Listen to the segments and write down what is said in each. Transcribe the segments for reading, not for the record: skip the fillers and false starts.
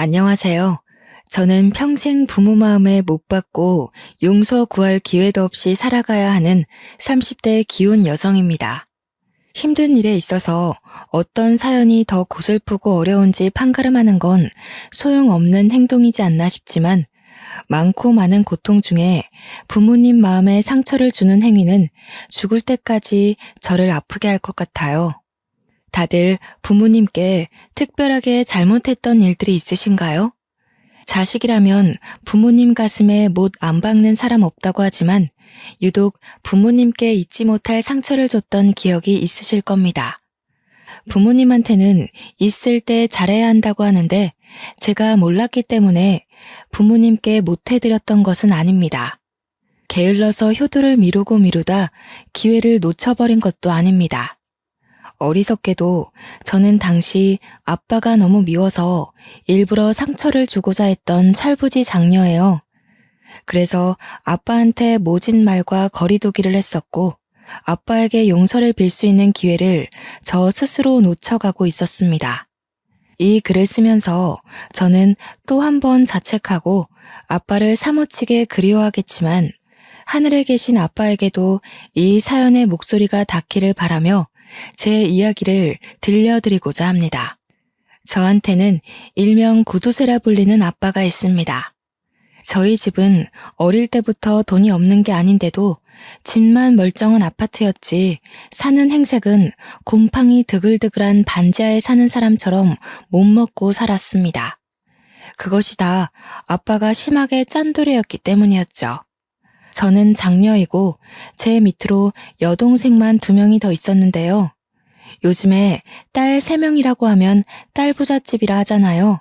안녕하세요. 저는 평생 부모 마음에 못 받고 용서 구할 기회도 없이 살아가야 하는 30대 기혼 여성입니다. 힘든 일에 있어서 어떤 사연이 더 고슬프고 어려운지 판가름하는 건 소용없는 행동이지 않나 싶지만 많고 많은 고통 중에 부모님 마음에 상처를 주는 행위는 죽을 때까지 저를 아프게 할 것 같아요. 다들 부모님께 특별하게 잘못했던 일들이 있으신가요? 자식이라면 부모님 가슴에 못 안 박는 사람 없다고 하지만 유독 부모님께 잊지 못할 상처를 줬던 기억이 있으실 겁니다. 부모님한테는 있을 때 잘해야 한다고 하는데 제가 몰랐기 때문에 부모님께 못해드렸던 것은 아닙니다. 게을러서 효도를 미루고 미루다 기회를 놓쳐버린 것도 아닙니다. 어리석게도 저는 당시 아빠가 너무 미워서 일부러 상처를 주고자 했던 철부지 장녀예요. 그래서 아빠한테 모진 말과 거리두기를 했었고 아빠에게 용서를 빌 수 있는 기회를 저 스스로 놓쳐가고 있었습니다. 이 글을 쓰면서 저는 또 한 번 자책하고 아빠를 사무치게 그리워하겠지만 하늘에 계신 아빠에게도 이 사연의 목소리가 닿기를 바라며 제 이야기를 들려드리고자 합니다. 저한테는 일명 구두쇠라 불리는 아빠가 있습니다. 저희 집은 어릴 때부터 돈이 없는 게 아닌데도 집만 멀쩡한 아파트였지 사는 행색은 곰팡이 드글드글한 반지하에 사는 사람처럼 못 먹고 살았습니다. 그것이 다 아빠가 심하게 짠돌이였기 때문이었죠. 저는 장녀이고 제 밑으로 여동생만 2명이 더 있었는데요. 요즘에 딸 3명이라고 하면 딸 부잣집이라 하잖아요.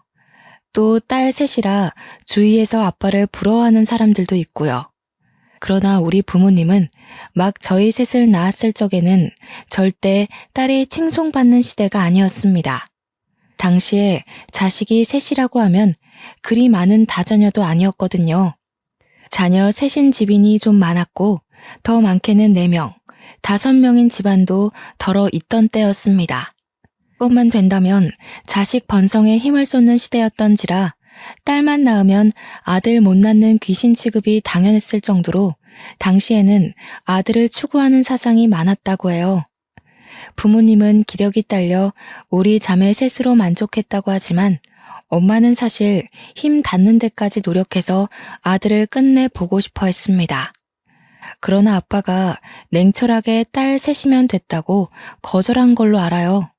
또 딸 셋이라 주위에서 아빠를 부러워하는 사람들도 있고요. 그러나 우리 부모님은 막 저희 셋을 낳았을 적에는 절대 딸이 칭송받는 시대가 아니었습니다. 당시에 자식이 셋이라고 하면 그리 많은 다자녀도 아니었거든요. 자녀 셋인 집인이 좀 많았고 더 많게는 4명, 5명인 집안도 덜어 있던 때였습니다. 그것만 된다면 자식 번성에 힘을 쏟는 시대였던지라 딸만 낳으면 아들 못 낳는 귀신 취급이 당연했을 정도로 당시에는 아들을 추구하는 사상이 많았다고 해요. 부모님은 기력이 딸려 우리 자매 셋으로 만족했다고 하지만 엄마는 사실 힘 닿는 데까지 노력해서 아들을 끝내 보고 싶어 했습니다. 그러나 아빠가 냉철하게 딸 셋이면 됐다고 거절한 걸로 알아요.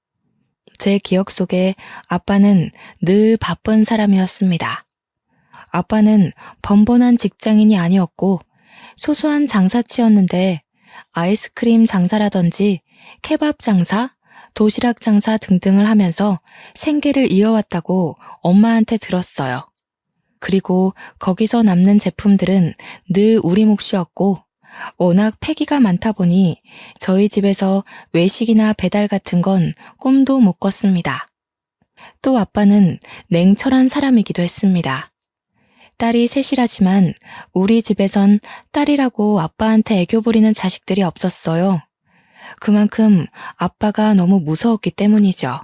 제 기억 속에 아빠는 늘 바쁜 사람이었습니다. 아빠는 번번한 직장인이 아니었고 소소한 장사치였는데 아이스크림 장사라든지 케밥 장사, 도시락 장사 등등을 하면서 생계를 이어왔다고 엄마한테 들었어요. 그리고 거기서 남는 제품들은 늘 우리 몫이었고 워낙 폐기가 많다 보니 저희 집에서 외식이나 배달 같은 건 꿈도 못 꿨습니다. 또 아빠는 냉철한 사람이기도 했습니다. 딸이 셋이라지만 우리 집에선 딸이라고 아빠한테 애교 부리는 자식들이 없었어요. 그만큼 아빠가 너무 무서웠기 때문이죠.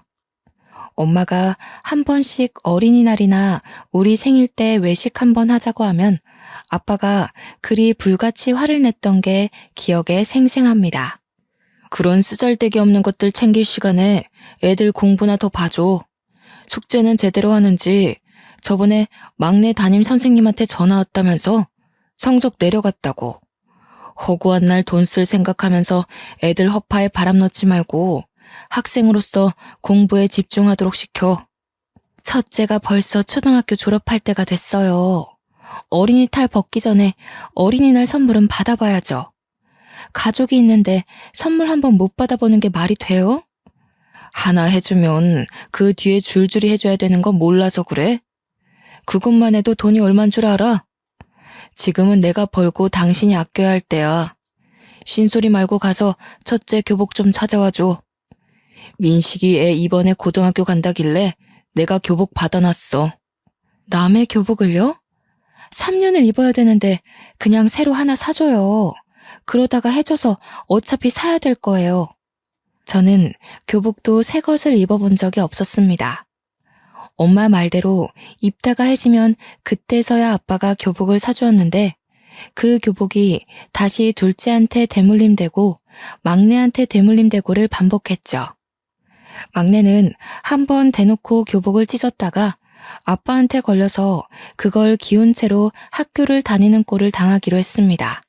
엄마가 한 번씩 어린이날이나 우리 생일 때 외식 한 번 하자고 하면 아빠가 그리 불같이 화를 냈던 게 기억에 생생합니다. 그런 쓰잘데기 없는 것들 챙길 시간에 애들 공부나 더 봐줘. 숙제는 제대로 하는지 저번에 막내 담임 선생님한테 전화 왔다면서 성적 내려갔다고. 허구한 날 돈 쓸 생각하면서 애들 허파에 바람 넣지 말고 학생으로서 공부에 집중하도록 시켜. 첫째가 벌써 초등학교 졸업할 때가 됐어요. 어린이 탈 벗기 전에 어린이날 선물은 받아봐야죠. 가족이 있는데 선물 한번 못 받아보는 게 말이 돼요? 하나 해주면 그 뒤에 줄줄이 해줘야 되는 건 몰라서 그래? 그것만 해도 돈이 얼만 줄 알아? 지금은 내가 벌고 당신이 아껴야 할 때야. 신소리 말고 가서 첫째 교복 좀 찾아와줘. 민식이 애 이번에 고등학교 간다길래 내가 교복 받아놨어. 남의 교복을요? 3년을 입어야 되는데 그냥 새로 하나 사줘요. 그러다가 해줘서 어차피 사야 될 거예요. 저는 교복도 새 것을 입어본 적이 없었습니다. 엄마 말대로 입다가 해지면 그때서야 아빠가 교복을 사주었는데 그 교복이 다시 둘째한테 되물림되고 막내한테 되물림되고를 반복했죠. 막내는 한 번 대놓고 교복을 찢었다가 아빠한테 걸려서 그걸 기운 채로 학교를 다니는 꼴을 당하기로 했습니다.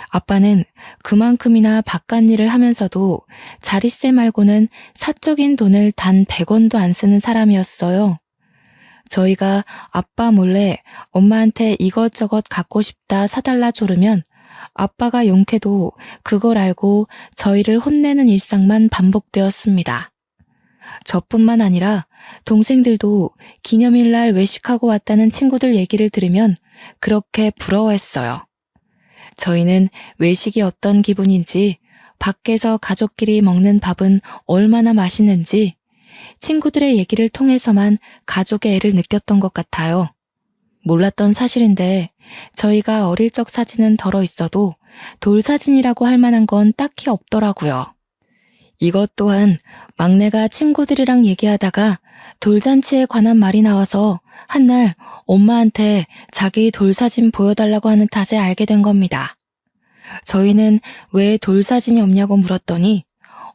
아빠는 그만큼이나 바깥일을 하면서도 자릿세 말고는 사적인 돈을 단 100원도 안 쓰는 사람이었어요. 저희가 아빠 몰래 엄마한테 이것저것 갖고 싶다 사달라 조르면 아빠가 용케도 그걸 알고 저희를 혼내는 일상만 반복되었습니다. 저뿐만 아니라 동생들도 기념일날 외식하고 왔다는 친구들 얘기를 들으면 그렇게 부러워했어요. 저희는 외식이 어떤 기분인지, 밖에서 가족끼리 먹는 밥은 얼마나 맛있는지 친구들의 얘기를 통해서만 가족의 애를 느꼈던 것 같아요. 몰랐던 사실인데 저희가 어릴 적 사진은 덜어 있어도 돌사진이라고 할 만한 건 딱히 없더라고요. 이것 또한 막내가 친구들이랑 얘기하다가 돌잔치에 관한 말이 나와서 한날 엄마한테 자기 돌사진 보여달라고 하는 탓에 알게 된 겁니다. 저희는 왜 돌사진이 없냐고 물었더니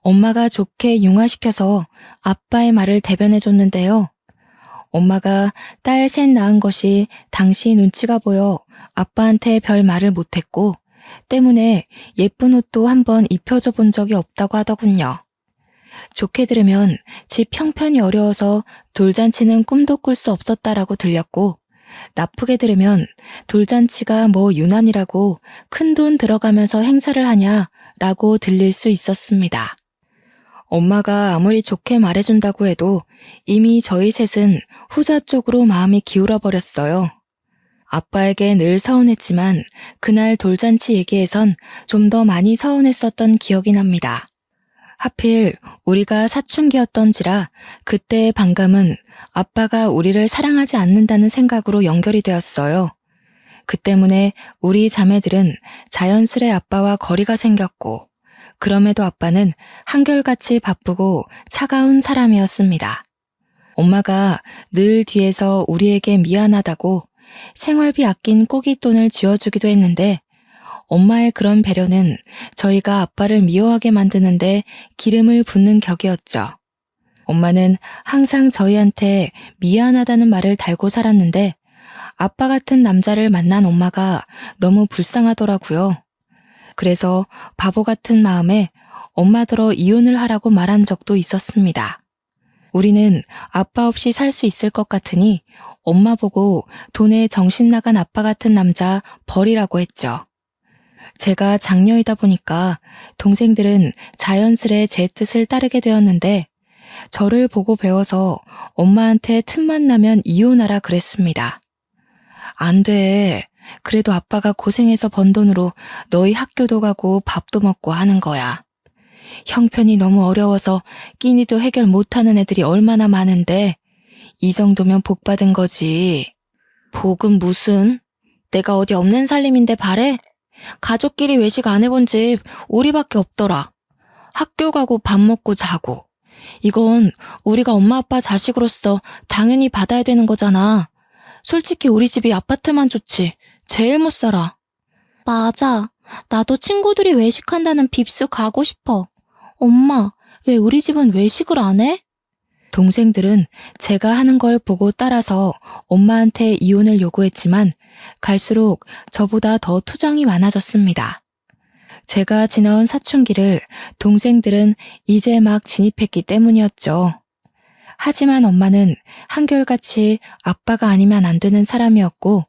엄마가 좋게 융화시켜서 아빠의 말을 대변해줬는데요. 엄마가 딸 셋 낳은 것이 당시 눈치가 보여 아빠한테 별 말을 못했고 때문에 예쁜 옷도 한번 입혀줘 본 적이 없다고 하더군요. 좋게 들으면 집 형편이 어려워서 돌잔치는 꿈도 꿀 수 없었다라고 들렸고 나쁘게 들으면 돌잔치가 뭐 유난이라고 큰돈 들어가면서 행사를 하냐라고 들릴 수 있었습니다. 엄마가 아무리 좋게 말해준다고 해도 이미 저희 셋은 후자 쪽으로 마음이 기울어 버렸어요. 아빠에게 늘 서운했지만 그날 돌잔치 얘기에선 좀 더 많이 서운했었던 기억이 납니다. 하필 우리가 사춘기였던지라 그때의 반감은 아빠가 우리를 사랑하지 않는다는 생각으로 연결이 되었어요. 그 때문에 우리 자매들은 자연스레 아빠와 거리가 생겼고 그럼에도 아빠는 한결같이 바쁘고 차가운 사람이었습니다. 엄마가 늘 뒤에서 우리에게 미안하다고 생활비 아낀 꼬깃돈을 쥐어주기도 했는데 엄마의 그런 배려는 저희가 아빠를 미워하게 만드는데 기름을 붓는 격이었죠. 엄마는 항상 저희한테 미안하다는 말을 달고 살았는데 아빠 같은 남자를 만난 엄마가 너무 불쌍하더라고요. 그래서 바보 같은 마음에 엄마더러 이혼을 하라고 말한 적도 있었습니다. 우리는 아빠 없이 살 수 있을 것 같으니 엄마 보고 돈에 정신 나간 아빠 같은 남자 버리라고 했죠. 제가 장녀이다 보니까 동생들은 자연스레 제 뜻을 따르게 되었는데 저를 보고 배워서 엄마한테 틈만 나면 이혼하라 그랬습니다. 안 돼. 그래도 아빠가 고생해서 번 돈으로 너희 학교도 가고 밥도 먹고 하는 거야. 형편이 너무 어려워서 끼니도 해결 못하는 애들이 얼마나 많은데 이 정도면 복 받은 거지. 복은 무슨? 내가 어디 없는 살림인데 바래? 가족끼리 외식 안 해본 집 우리밖에 없더라. 학교 가고 밥 먹고 자고. 이건 우리가 엄마 아빠 자식으로서 당연히 받아야 되는 거잖아. 솔직히 우리 집이 아파트만 좋지. 제일 못 살아. 맞아. 나도 친구들이 외식한다는 빕스 가고 싶어. 엄마, 왜 우리 집은 외식을 안 해? 동생들은 제가 하는 걸 보고 따라서 엄마한테 이혼을 요구했지만 갈수록 저보다 더 투정이 많아졌습니다. 제가 지나온 사춘기를 동생들은 이제 막 진입했기 때문이었죠. 하지만 엄마는 한결같이 아빠가 아니면 안 되는 사람이었고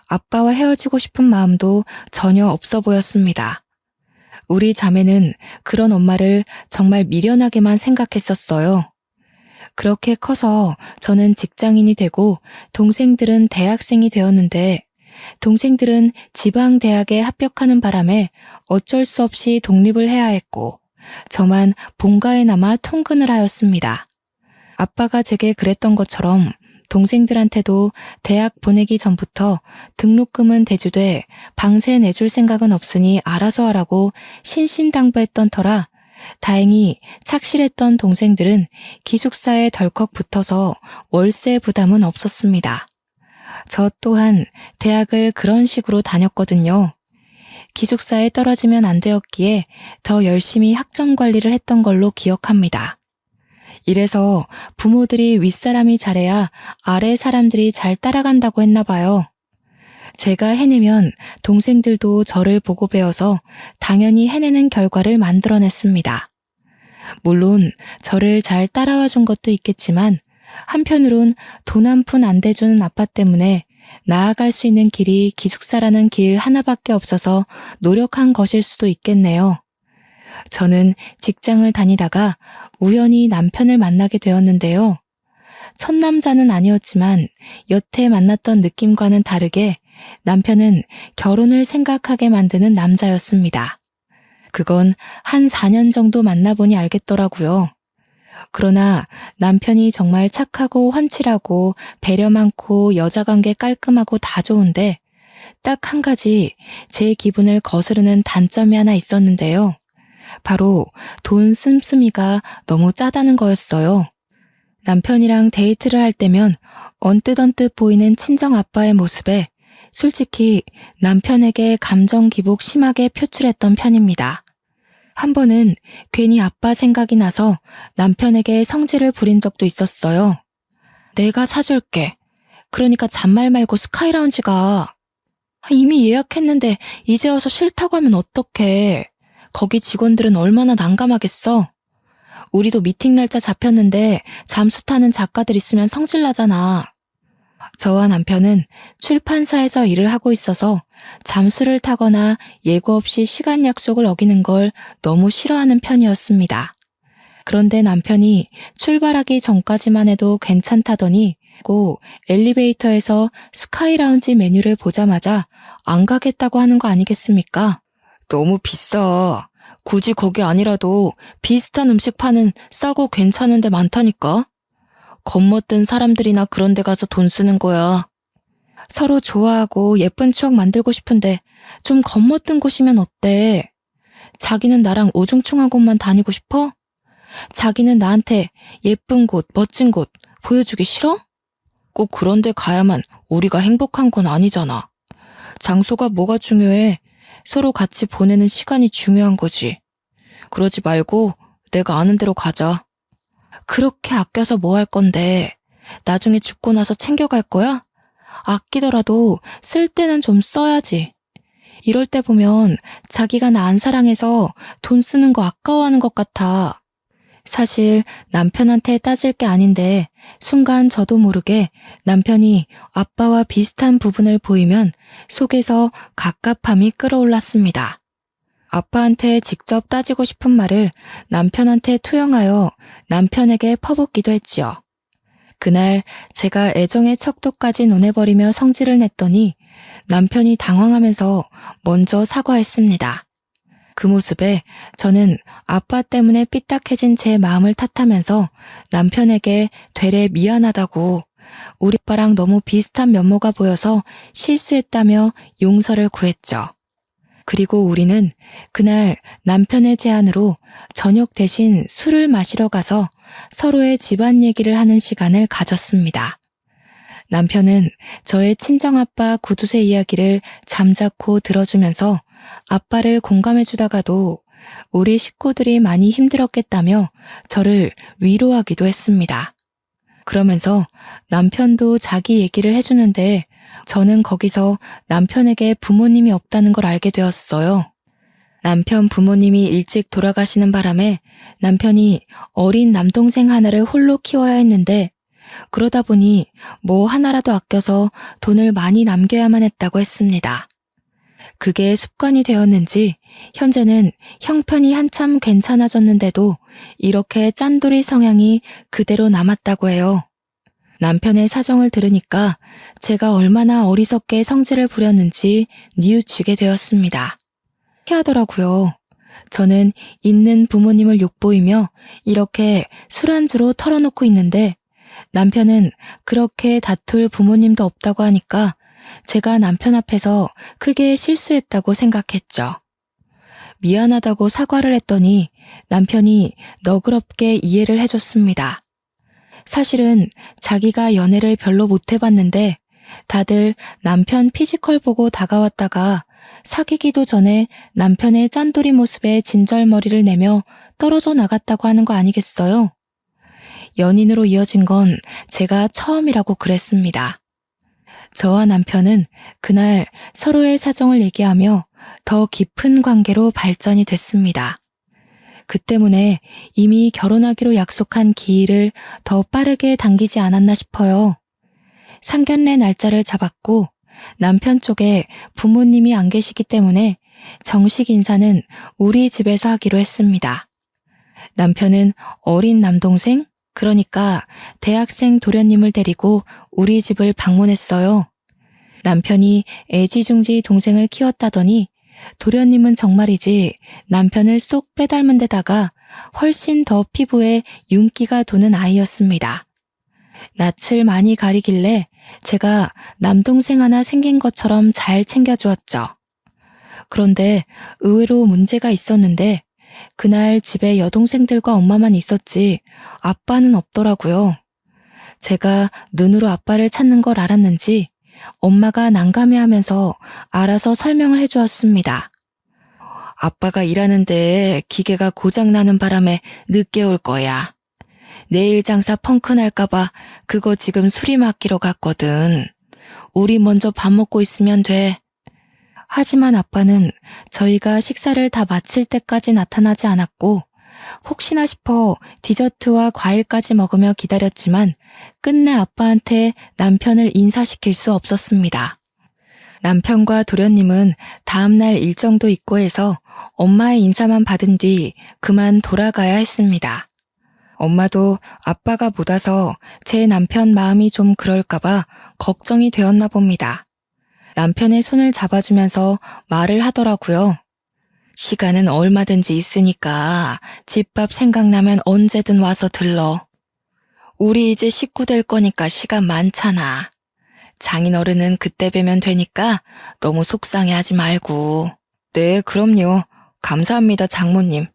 아빠와 헤어지고 싶은 마음도 전혀 없어 보였습니다. 우리 자매는 그런 엄마를 정말 미련하게만 생각했었어요. 그렇게 커서 저는 직장인이 되고 동생들은 대학생이 되었는데 동생들은 지방대학에 합격하는 바람에 어쩔 수 없이 독립을 해야 했고 저만 본가에 남아 통근을 하였습니다. 아빠가 제게 그랬던 것처럼 동생들한테도 대학 보내기 전부터 등록금은 대주되 방세 내줄 생각은 없으니 알아서 하라고 신신당부했던 터라 다행히 착실했던 동생들은 기숙사에 덜컥 붙어서 월세 부담은 없었습니다. 저 또한 대학을 그런 식으로 다녔거든요. 기숙사에 떨어지면 안 되었기에 더 열심히 학점 관리를 했던 걸로 기억합니다. 이래서 부모들이 윗사람이 잘해야 아래 사람들이 잘 따라간다고 했나 봐요. 제가 해내면 동생들도 저를 보고 배워서 당연히 해내는 결과를 만들어냈습니다. 물론 저를 잘 따라와 준 것도 있겠지만 한편으론 돈 한 푼 안 대주는 아빠 때문에 나아갈 수 있는 길이 기숙사라는 길 하나밖에 없어서 노력한 것일 수도 있겠네요. 저는 직장을 다니다가 우연히 남편을 만나게 되었는데요. 첫 남자는 아니었지만 여태 만났던 느낌과는 다르게 남편은 결혼을 생각하게 만드는 남자였습니다. 그건 한 4년 정도 만나보니 알겠더라고요. 그러나 남편이 정말 착하고 훤칠하고 배려 많고 여자관계 깔끔하고 다 좋은데 딱 한 가지 제 기분을 거스르는 단점이 하나 있었는데요. 바로 돈 씀씀이가 너무 짜다는 거였어요. 남편이랑 데이트를 할 때면 언뜻 보이는 친정 아빠의 모습에 솔직히 남편에게 감정 기복 심하게 표출했던 편입니다. 한 번은 괜히 아빠 생각이 나서 남편에게 성질을 부린 적도 있었어요. 내가 사줄게. 그러니까 잔말 말고 스카이라운지 가. 이미 예약했는데 이제 와서 싫다고 하면 어떡해. 거기 직원들은 얼마나 난감하겠어. 우리도 미팅 날짜 잡혔는데 잠수 타는 작가들 있으면 성질나잖아. 저와 남편은 출판사에서 일을 하고 있어서 잠수를 타거나 예고 없이 시간 약속을 어기는 걸 너무 싫어하는 편이었습니다. 그런데 남편이 출발하기 전까지만 해도 괜찮다더니 꼭 엘리베이터에서 스카이라운지 메뉴를 보자마자 안 가겠다고 하는 거 아니겠습니까? 너무 비싸. 굳이 거기 아니라도 비슷한 음식 파는 싸고 괜찮은 데 많다니까? 겉멋든 사람들이나 그런 데 가서 돈 쓰는 거야. 서로 좋아하고 예쁜 추억 만들고 싶은데 좀 겉멋든 곳이면 어때? 자기는 나랑 우중충한 곳만 다니고 싶어? 자기는 나한테 예쁜 곳, 멋진 곳 보여주기 싫어? 꼭 그런 데 가야만 우리가 행복한 건 아니잖아. 장소가 뭐가 중요해? 서로 같이 보내는 시간이 중요한 거지. 그러지 말고 내가 아는 데로 가자. 그렇게 아껴서 뭐 할 건데? 나중에 죽고 나서 챙겨갈 거야? 아끼더라도 쓸 때는 좀 써야지. 이럴 때 보면 자기가 나 안 사랑해서 돈 쓰는 거 아까워하는 것 같아. 사실 남편한테 따질 게 아닌데 순간 저도 모르게 남편이 아빠와 비슷한 부분을 보이면 속에서 갑갑함이 끌어올랐습니다. 아빠한테 직접 따지고 싶은 말을 남편한테 투영하여 남편에게 퍼붓기도 했지요. 그날 제가 애정의 척도까지 논해버리며 성질을 냈더니 남편이 당황하면서 먼저 사과했습니다. 그 모습에 저는 아빠 때문에 삐딱해진 제 마음을 탓하면서 남편에게 되레 미안하다고 우리 아빠랑 너무 비슷한 면모가 보여서 실수했다며 용서를 구했죠. 그리고 우리는 그날 남편의 제안으로 저녁 대신 술을 마시러 가서 서로의 집안 얘기를 하는 시간을 가졌습니다. 남편은 저의 친정아빠 구두쇠 이야기를 잠자코 들어주면서 아빠를 공감해주다가도 우리 식구들이 많이 힘들었겠다며 저를 위로하기도 했습니다. 그러면서 남편도 자기 얘기를 해주는데 저는 거기서 남편에게 부모님이 없다는 걸 알게 되었어요. 남편 부모님이 일찍 돌아가시는 바람에 남편이 어린 남동생 하나를 홀로 키워야 했는데 그러다 보니 뭐 하나라도 아껴서 돈을 많이 남겨야만 했다고 했습니다. 그게 습관이 되었는지 현재는 형편이 한참 괜찮아졌는데도 이렇게 짠돌이 성향이 그대로 남았다고 해요. 남편의 사정을 들으니까 제가 얼마나 어리석게 성질을 부렸는지 뉘우치게 되었습니다. 희하더라고요. 저는 있는 부모님을 욕보이며 이렇게 술안주로 털어놓고 있는데 남편은 그렇게 다툴 부모님도 없다고 하니까 제가 남편 앞에서 크게 실수했다고 생각했죠. 미안하다고 사과를 했더니 남편이 너그럽게 이해를 해줬습니다. 사실은 자기가 연애를 별로 못 해봤는데 다들 남편 피지컬 보고 다가왔다가 사귀기도 전에 남편의 짠돌이 모습에 진절머리를 내며 떨어져 나갔다고 하는 거 아니겠어요? 연인으로 이어진 건 제가 처음이라고 그랬습니다. 저와 남편은 그날 서로의 사정을 얘기하며 더 깊은 관계로 발전이 됐습니다. 그 때문에 이미 결혼하기로 약속한 기일을 더 빠르게 당기지 않았나 싶어요. 상견례 날짜를 잡았고 남편 쪽에 부모님이 안 계시기 때문에 정식 인사는 우리 집에서 하기로 했습니다. 남편은 어린 남동생, 그러니까 대학생 도련님을 데리고 우리 집을 방문했어요. 남편이 애지중지 동생을 키웠다더니 도련님은 정말이지 남편을 쏙 빼닮은 데다가 훨씬 더 피부에 윤기가 도는 아이였습니다. 낯을 많이 가리길래 제가 남동생 하나 생긴 것처럼 잘 챙겨주었죠. 그런데 의외로 문제가 있었는데 그날 집에 여동생들과 엄마만 있었지 아빠는 없더라고요. 제가 눈으로 아빠를 찾는 걸 알았는지 엄마가 난감해하면서 알아서 설명을 해주었습니다. 아빠가 일하는데 기계가 고장나는 바람에 늦게 올 거야. 내일 장사 펑크 날까봐 그거 지금 수리 맡기러 갔거든. 우리 먼저 밥 먹고 있으면 돼. 하지만 아빠는 저희가 식사를 다 마칠 때까지 나타나지 않았고 혹시나 싶어 디저트와 과일까지 먹으며 기다렸지만 끝내 아빠한테 남편을 인사시킬 수 없었습니다. 남편과 도련님은 다음날 일정도 있고 해서 엄마의 인사만 받은 뒤 그만 돌아가야 했습니다. 엄마도 아빠가 못 와서 제 남편 마음이 좀 그럴까봐 걱정이 되었나 봅니다. 남편의 손을 잡아주면서 말을 하더라고요. 시간은 얼마든지 있으니까 집밥 생각나면 언제든 와서 들러. 우리 이제 식구 될 거니까 시간 많잖아. 장인어른은 그때 뵈면 되니까 너무 속상해하지 말고. 네, 그럼요. 감사합니다, 장모님.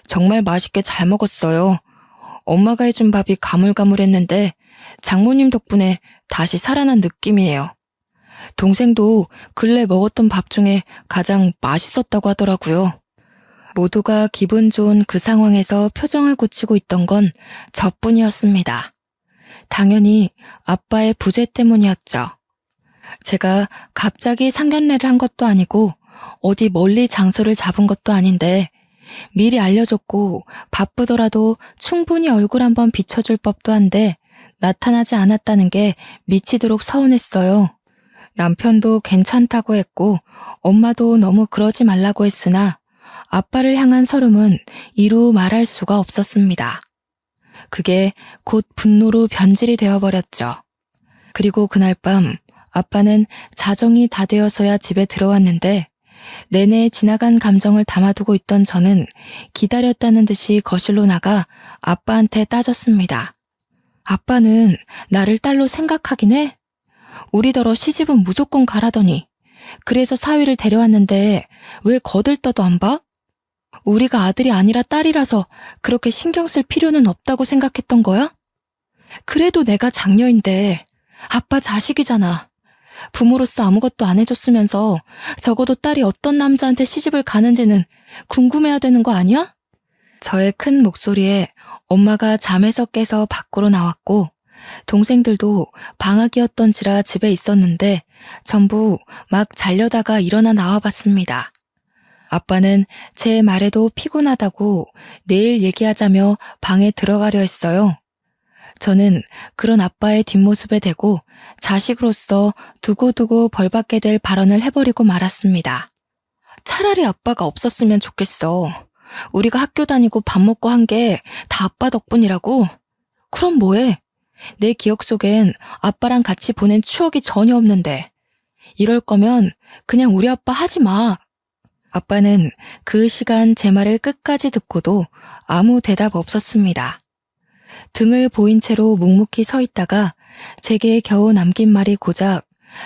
정말 맛있게 잘 먹었어요. 엄마가 해준 밥이 가물가물했는데 장모님 덕분에 다시 살아난 느낌이에요. 동생도 근래 먹었던 밥 중에 가장 맛있었다고 하더라고요. 모두가 기분 좋은 그 상황에서 표정을 고치고 있던 건 저뿐이었습니다. 당연히 아빠의 부재 때문이었죠. 제가 갑자기 상견례를 한 것도 아니고 어디 멀리 장소를 잡은 것도 아닌데 미리 알려줬고 바쁘더라도 충분히 얼굴 한번 비춰줄 법도 한데 나타나지 않았다는 게 미치도록 서운했어요. 남편도 괜찮다고 했고 엄마도 너무 그러지 말라고 했으나 아빠를 향한 서름은 이루 말할 수가 없었습니다. 그게 곧 분노로 변질이 되어버렸죠. 그리고 그날 밤 아빠는 자정이 다 되어서야 집에 들어왔는데 내내 지나간 감정을 담아두고 있던 저는 기다렸다는 듯이 거실로 나가 아빠한테 따졌습니다. 아빠는 나를 딸로 생각하긴 해? 우리더러 시집은 무조건 가라더니 그래서 사위를 데려왔는데 왜 거들떠도 안 봐? 우리가 아들이 아니라 딸이라서 그렇게 신경 쓸 필요는 없다고 생각했던 거야? 그래도 내가 장녀인데 아빠 자식이잖아. 부모로서 아무것도 안 해줬으면서 적어도 딸이 어떤 남자한테 시집을 가는지는 궁금해야 되는 거 아니야? 저의 큰 목소리에 엄마가 잠에서 깨서 밖으로 나왔고 동생들도 방학이었던지라 집에 있었는데 전부 막 자려다가 일어나 나와봤습니다. 아빠는 제 말에도 피곤하다고 내일 얘기하자며 방에 들어가려 했어요. 저는 그런 아빠의 뒷모습에 대고 자식으로서 두고두고 벌받게 될 발언을 해버리고 말았습니다. 차라리 아빠가 없었으면 좋겠어. 우리가 학교 다니고 밥 먹고 한 게 다 아빠 덕분이라고? 그럼 뭐해? 내 기억 속엔 아빠랑 같이 보낸 추억이 전혀 없는데. 이럴 거면 그냥 우리 아빠 하지 마. 아빠는 그 시간 제 말을 끝까지 듣고도 아무 대답 없었습니다. 등을 보인 채로 묵묵히 서 있다가 제게 겨우 남긴 말이 고작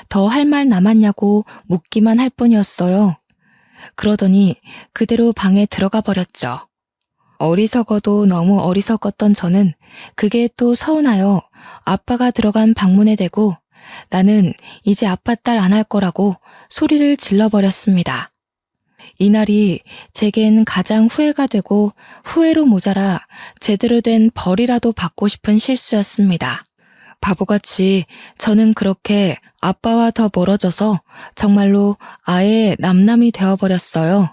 더 할 말 남았냐고 묻기만 할 뿐이었어요. 그러더니 그대로 방에 들어가 버렸죠. 어리석어도 너무 어리석었던 저는 그게 또 서운하여 아빠가 들어간 방문에 대고 나는 이제 아빠 딸 안 할 거라고 소리를 질러버렸습니다. 이날이 제겐 가장 후회가 되고 후회로 모자라 제대로 된 벌이라도 받고 싶은 실수였습니다. 바보같이 저는 그렇게 아빠와 더 멀어져서 정말로 아예 남남이 되어버렸어요.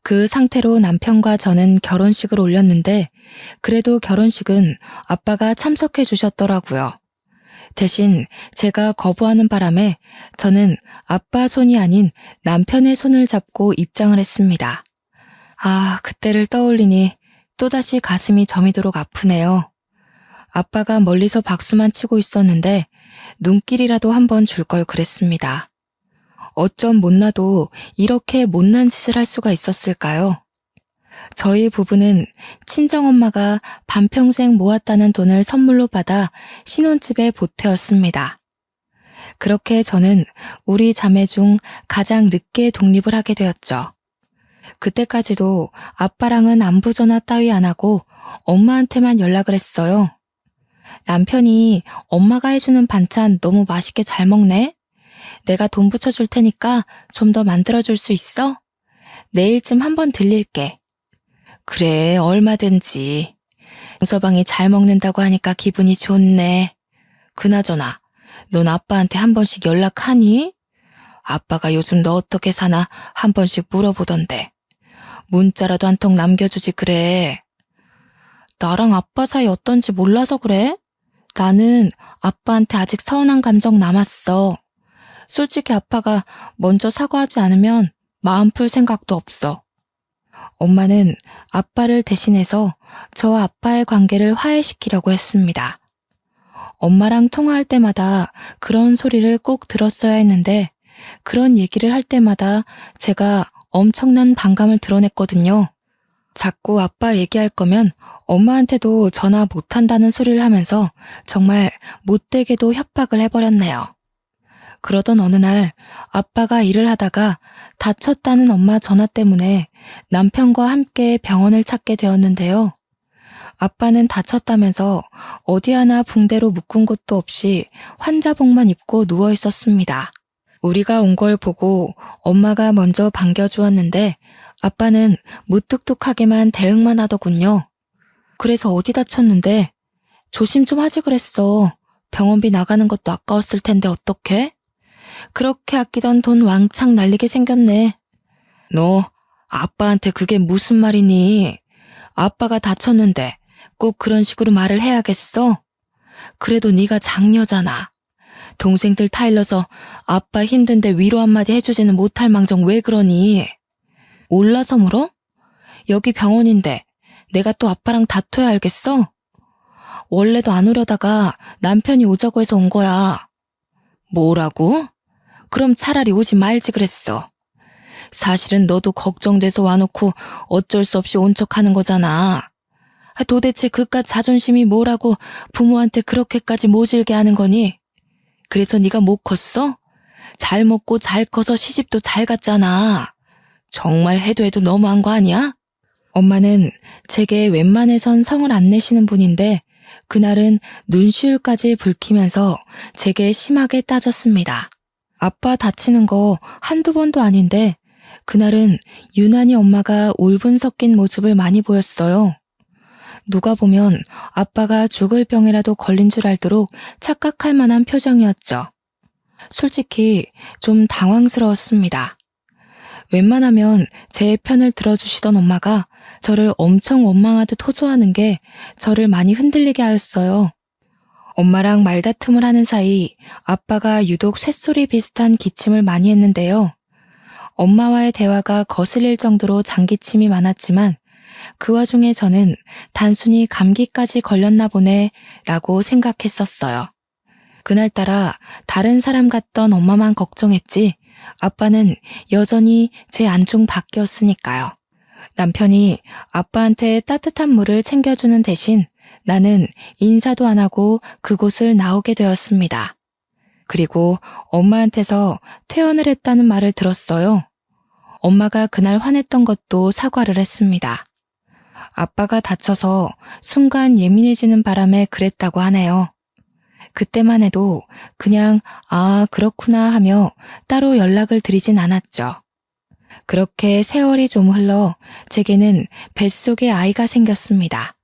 그 상태로 남편과 저는 결혼식을 올렸는데 그래도 결혼식은 아빠가 참석해 주셨더라고요. 대신 제가 거부하는 바람에 저는 아빠 손이 아닌 남편의 손을 잡고 입장을 했습니다. 아, 그때를 떠올리니 또다시 가슴이 저미도록 아프네요. 아빠가 멀리서 박수만 치고 있었는데 눈길이라도 한번 줄 걸 그랬습니다. 어쩜 못나도 이렇게 못난 짓을 할 수가 있었을까요? 저희 부부는 친정엄마가 반평생 모았다는 돈을 선물로 받아 신혼집에 보태었습니다. 그렇게 저는 우리 자매 중 가장 늦게 독립을 하게 되었죠. 그때까지도 아빠랑은 안부 전화 따위 안 하고 엄마한테만 연락을 했어요. 남편이 엄마가 해주는 반찬 너무 맛있게 잘 먹네? 내가 돈 붙여줄 테니까 좀 더 만들어줄 수 있어? 내일쯤 한번 들릴게. 그래, 얼마든지. 용서방이 잘 먹는다고 하니까 기분이 좋네. 그나저나, 넌 아빠한테 한 번씩 연락하니? 아빠가 요즘 너 어떻게 사나 한 번씩 물어보던데. 문자라도 한 통 남겨주지 그래. 나랑 아빠 사이 어떤지 몰라서 그래? 나는 아빠한테 아직 서운한 감정 남았어. 솔직히 아빠가 먼저 사과하지 않으면 마음 풀 생각도 없어. 엄마는 아빠를 대신해서 저와 아빠의 관계를 화해시키려고 했습니다. 엄마랑 통화할 때마다 그런 소리를 꼭 들었어야 했는데 그런 얘기를 할 때마다 제가 엄청난 반감을 드러냈거든요. 자꾸 아빠 얘기할 거면 엄마한테도 전화 못한다는 소리를 하면서 정말 못되게도 협박을 해버렸네요. 그러던 어느 날 아빠가 일을 하다가 다쳤다는 엄마 전화 때문에 남편과 함께 병원을 찾게 되었는데요. 아빠는 다쳤다면서 어디 하나 붕대로 묶은 곳도 없이 환자복만 입고 누워 있었습니다. 우리가 온 걸 보고 엄마가 먼저 반겨주었는데 아빠는 무뚝뚝하게만 대응만 하더군요. 그래서 어디 다쳤는데? 조심 좀 하지 그랬어. 병원비 나가는 것도 아까웠을 텐데 어떡해? 그렇게 아끼던 돈 왕창 날리게 생겼네. 너 아빠한테 그게 무슨 말이니? 아빠가 다쳤는데 꼭 그런 식으로 말을 해야겠어? 그래도 네가 장녀잖아. 동생들 타일러서 아빠 힘든데 위로 한마디 해주지는 못할 망정 왜 그러니? 올라서 물어? 여기 병원인데 내가 또 아빠랑 다퉈야 알겠어? 원래도 안 오려다가 남편이 오자고 해서 온 거야. 뭐라고? 그럼 차라리 오지 말지 그랬어. 사실은 너도 걱정돼서 와놓고 어쩔 수 없이 온 척하는 거잖아. 도대체 그깟 자존심이 뭐라고 부모한테 그렇게까지 모질게 하는 거니? 그래서 네가 못 컸어? 잘 먹고 잘 커서 시집도 잘 갔잖아. 정말 해도 너무한 거 아니야? 엄마는 제게 웬만해선 성을 안 내시는 분인데 그날은 눈시울까지 붉히면서 제게 심하게 따졌습니다. 아빠 다치는 거 한두 번도 아닌데 그날은 유난히 엄마가 울분 섞인 모습을 많이 보였어요. 누가 보면 아빠가 죽을 병이라도 걸린 줄 알도록 착각할 만한 표정이었죠. 솔직히 좀 당황스러웠습니다. 웬만하면 제 편을 들어주시던 엄마가 저를 엄청 원망하듯 호소하는 게 저를 많이 흔들리게 하였어요. 엄마랑 말다툼을 하는 사이 아빠가 유독 쇳소리 비슷한 기침을 많이 했는데요. 엄마와의 대화가 거슬릴 정도로 장기침이 많았지만 그 와중에 저는 단순히 감기까지 걸렸나 보네 라고 생각했었어요. 그날따라 다른 사람 같던 엄마만 걱정했지 아빠는 여전히 제 안중 밖이었으니까요. 남편이 아빠한테 따뜻한 물을 챙겨주는 대신 나는 인사도 안 하고 그곳을 나오게 되었습니다. 그리고 엄마한테서 퇴원을 했다는 말을 들었어요. 엄마가 그날 화냈던 것도 사과를 했습니다. 아빠가 다쳐서 순간 예민해지는 바람에 그랬다고 하네요. 그때만 해도 그냥 아, 그렇구나 하며 따로 연락을 드리진 않았죠. 그렇게 세월이 좀 흘러 제게는 뱃속에 아이가 생겼습니다.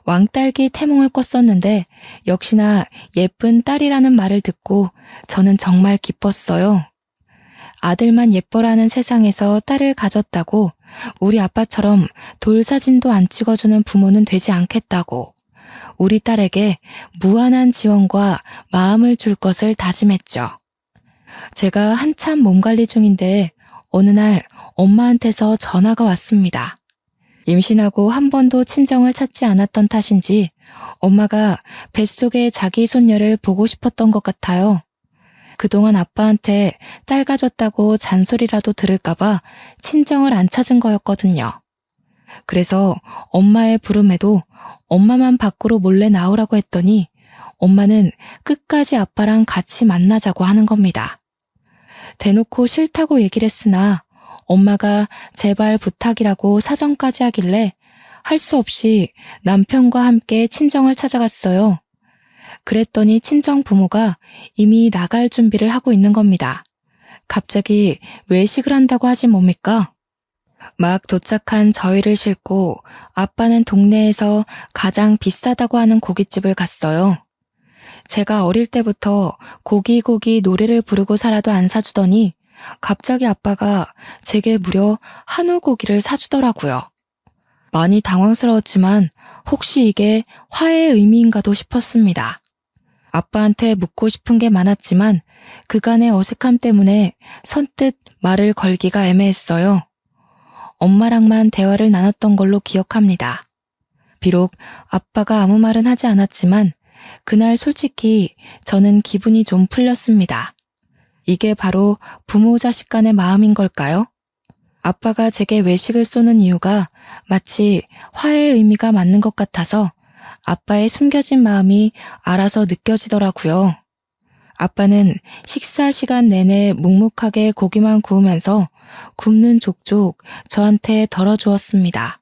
왕딸기 태몽을 꿨었는데 역시나 예쁜 딸이라는 말을 듣고 저는 정말 기뻤어요. 아들만 예뻐라는 세상에서 딸을 가졌다고 우리 아빠처럼 돌사진도 안 찍어주는 부모는 되지 않겠다고 우리 딸에게 무한한 지원과 마음을 줄 것을 다짐했죠. 제가 한참 몸 관리 중인데 어느 날 엄마한테서 전화가 왔습니다. 임신하고 한 번도 친정을 찾지 않았던 탓인지 엄마가 뱃속에 자기 손녀를 보고 싶었던 것 같아요. 그동안 아빠한테 딸 가졌다고 잔소리라도 들을까봐 친정을 안 찾은 거였거든요. 그래서 엄마의 부름에도 엄마만 밖으로 몰래 나오라고 했더니 엄마는 끝까지 아빠랑 같이 만나자고 하는 겁니다. 대놓고 싫다고 얘기를 했으나 엄마가 제발 부탁이라고 사정까지 하길래 할 수 없이 남편과 함께 친정을 찾아갔어요. 그랬더니 친정 부모가 이미 나갈 준비를 하고 있는 겁니다. 갑자기 외식을 한다고 하지 뭡니까? 막 도착한 저희를 싣고 아빠는 동네에서 가장 비싸다고 하는 고깃집을 갔어요. 제가 어릴 때부터 고기 노래를 부르고 살아도 안 사주더니 갑자기 아빠가 제게 무려 한우 고기를 사주더라고요. 많이 당황스러웠지만 혹시 이게 화해의 의미인가도 싶었습니다. 아빠한테 묻고 싶은 게 많았지만 그간의 어색함 때문에 선뜻 말을 걸기가 애매했어요. 엄마랑만 대화를 나눴던 걸로 기억합니다. 비록 아빠가 아무 말은 하지 않았지만 그날 솔직히 저는 기분이 좀 풀렸습니다. 이게 바로 부모 자식 간의 마음인 걸까요? 아빠가 제게 외식을 쏘는 이유가 마치 화해의 의미가 맞는 것 같아서 아빠의 숨겨진 마음이 알아서 느껴지더라고요. 아빠는 식사 시간 내내 묵묵하게 고기만 구우면서 굽는 족족 저한테 덜어주었습니다.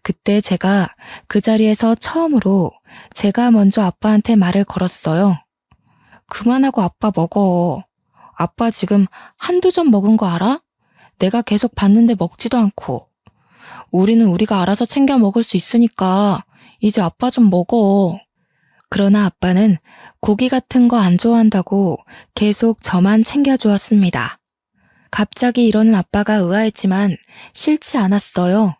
그때 제가 그 자리에서 처음으로 제가 먼저 아빠한테 말을 걸었어요. 그만하고 아빠 먹어. 아빠 지금 한두 점 먹은 거 알아? 내가 계속 봤는데 먹지도 않고. 우리는 우리가 알아서 챙겨 먹을 수 있으니까 이제 아빠 좀 먹어. 그러나 아빠는 고기 같은 거 안 좋아한다고 계속 저만 챙겨주었습니다. 갑자기 이러는 아빠가 의아했지만 싫지 않았어요.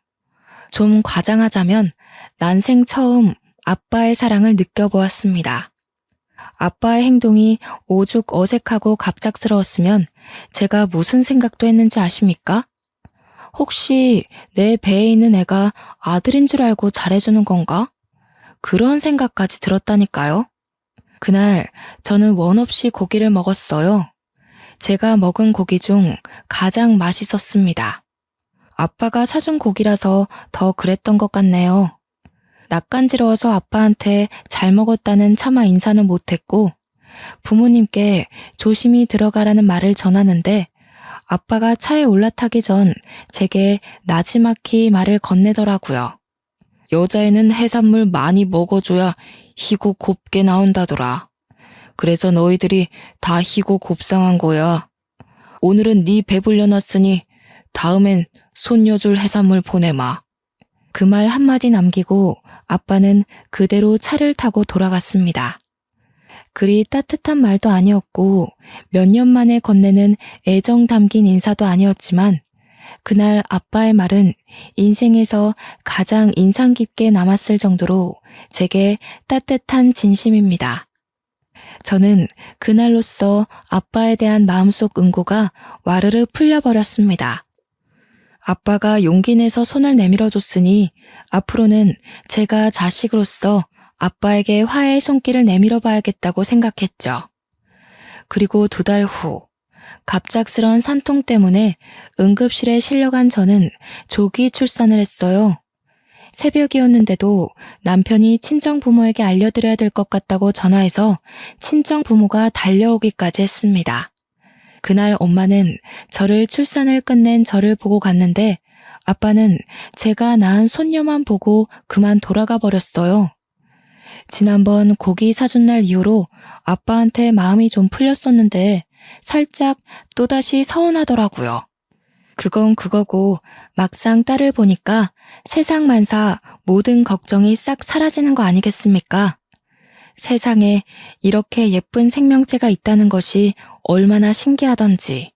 좀 과장하자면 난생 처음 아빠의 사랑을 느껴보았습니다. 아빠의 행동이 오죽 어색하고 갑작스러웠으면 제가 무슨 생각도 했는지 아십니까? 혹시 내 배에 있는 애가 아들인 줄 알고 잘해주는 건가? 그런 생각까지 들었다니까요. 그날 저는 원 없이 고기를 먹었어요. 제가 먹은 고기 중 가장 맛있었습니다. 아빠가 사준 고기라서 더 그랬던 것 같네요. 낯간지러워서 아빠한테 잘 먹었다는 차마 인사는 못했고 부모님께 조심히 들어가라는 말을 전하는데 아빠가 차에 올라타기 전 제게 나지막히 말을 건네더라고요. 여자애는 해산물 많이 먹어줘야 희고 곱게 나온다더라. 그래서 너희들이 다 희고 곱상한 거야. 오늘은 네 배불려 놨으니 다음엔 손녀줄 해산물 보내마. 그 말 한마디 남기고 아빠는 그대로 차를 타고 돌아갔습니다. 그리 따뜻한 말도 아니었고 몇 년 만에 건네는 애정 담긴 인사도 아니었지만 그날 아빠의 말은 인생에서 가장 인상 깊게 남았을 정도로 제게 따뜻한 진심입니다. 저는 그날로써 아빠에 대한 마음속 응고가 와르르 풀려버렸습니다. 아빠가 용기 내서 손을 내밀어줬으니 앞으로는 제가 자식으로서 아빠에게 화해의 손길을 내밀어 봐야겠다고 생각했죠. 그리고 2달 후 갑작스런 산통 때문에 응급실에 실려간 저는 조기 출산을 했어요. 새벽이었는데도 남편이 친정 부모에게 알려드려야 될 것 같다고 전화해서 친정 부모가 달려오기까지 했습니다. 그날 엄마는 저를 출산을 끝낸 저를 보고 갔는데 아빠는 제가 낳은 손녀만 보고 그만 돌아가 버렸어요. 지난번 고기 사준 날 이후로 아빠한테 마음이 좀 풀렸었는데 살짝 또다시 서운하더라고요. 그건 그거고 막상 딸을 보니까 세상 만사 모든 걱정이 싹 사라지는 거 아니겠습니까? 세상에 이렇게 예쁜 생명체가 있다는 것이 얼마나 신기하던지.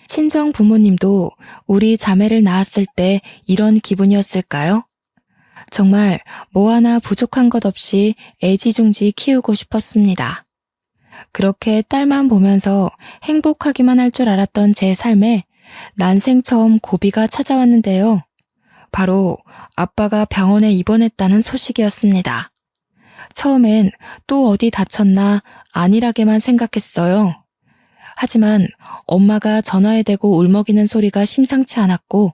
친정 부모님도 우리 자매를 낳았을 때 이런 기분이었을까요? 정말 뭐 하나 부족한 것 없이 애지중지 키우고 싶었습니다. 그렇게 딸만 보면서 행복하기만 할 줄 알았던 제 삶에 난생 처음 고비가 찾아왔는데요. 바로 아빠가 병원에 입원했다는 소식이었습니다. 처음엔 또 어디 다쳤나 안일하게만 생각했어요. 하지만 엄마가 전화에 대고 울먹이는 소리가 심상치 않았고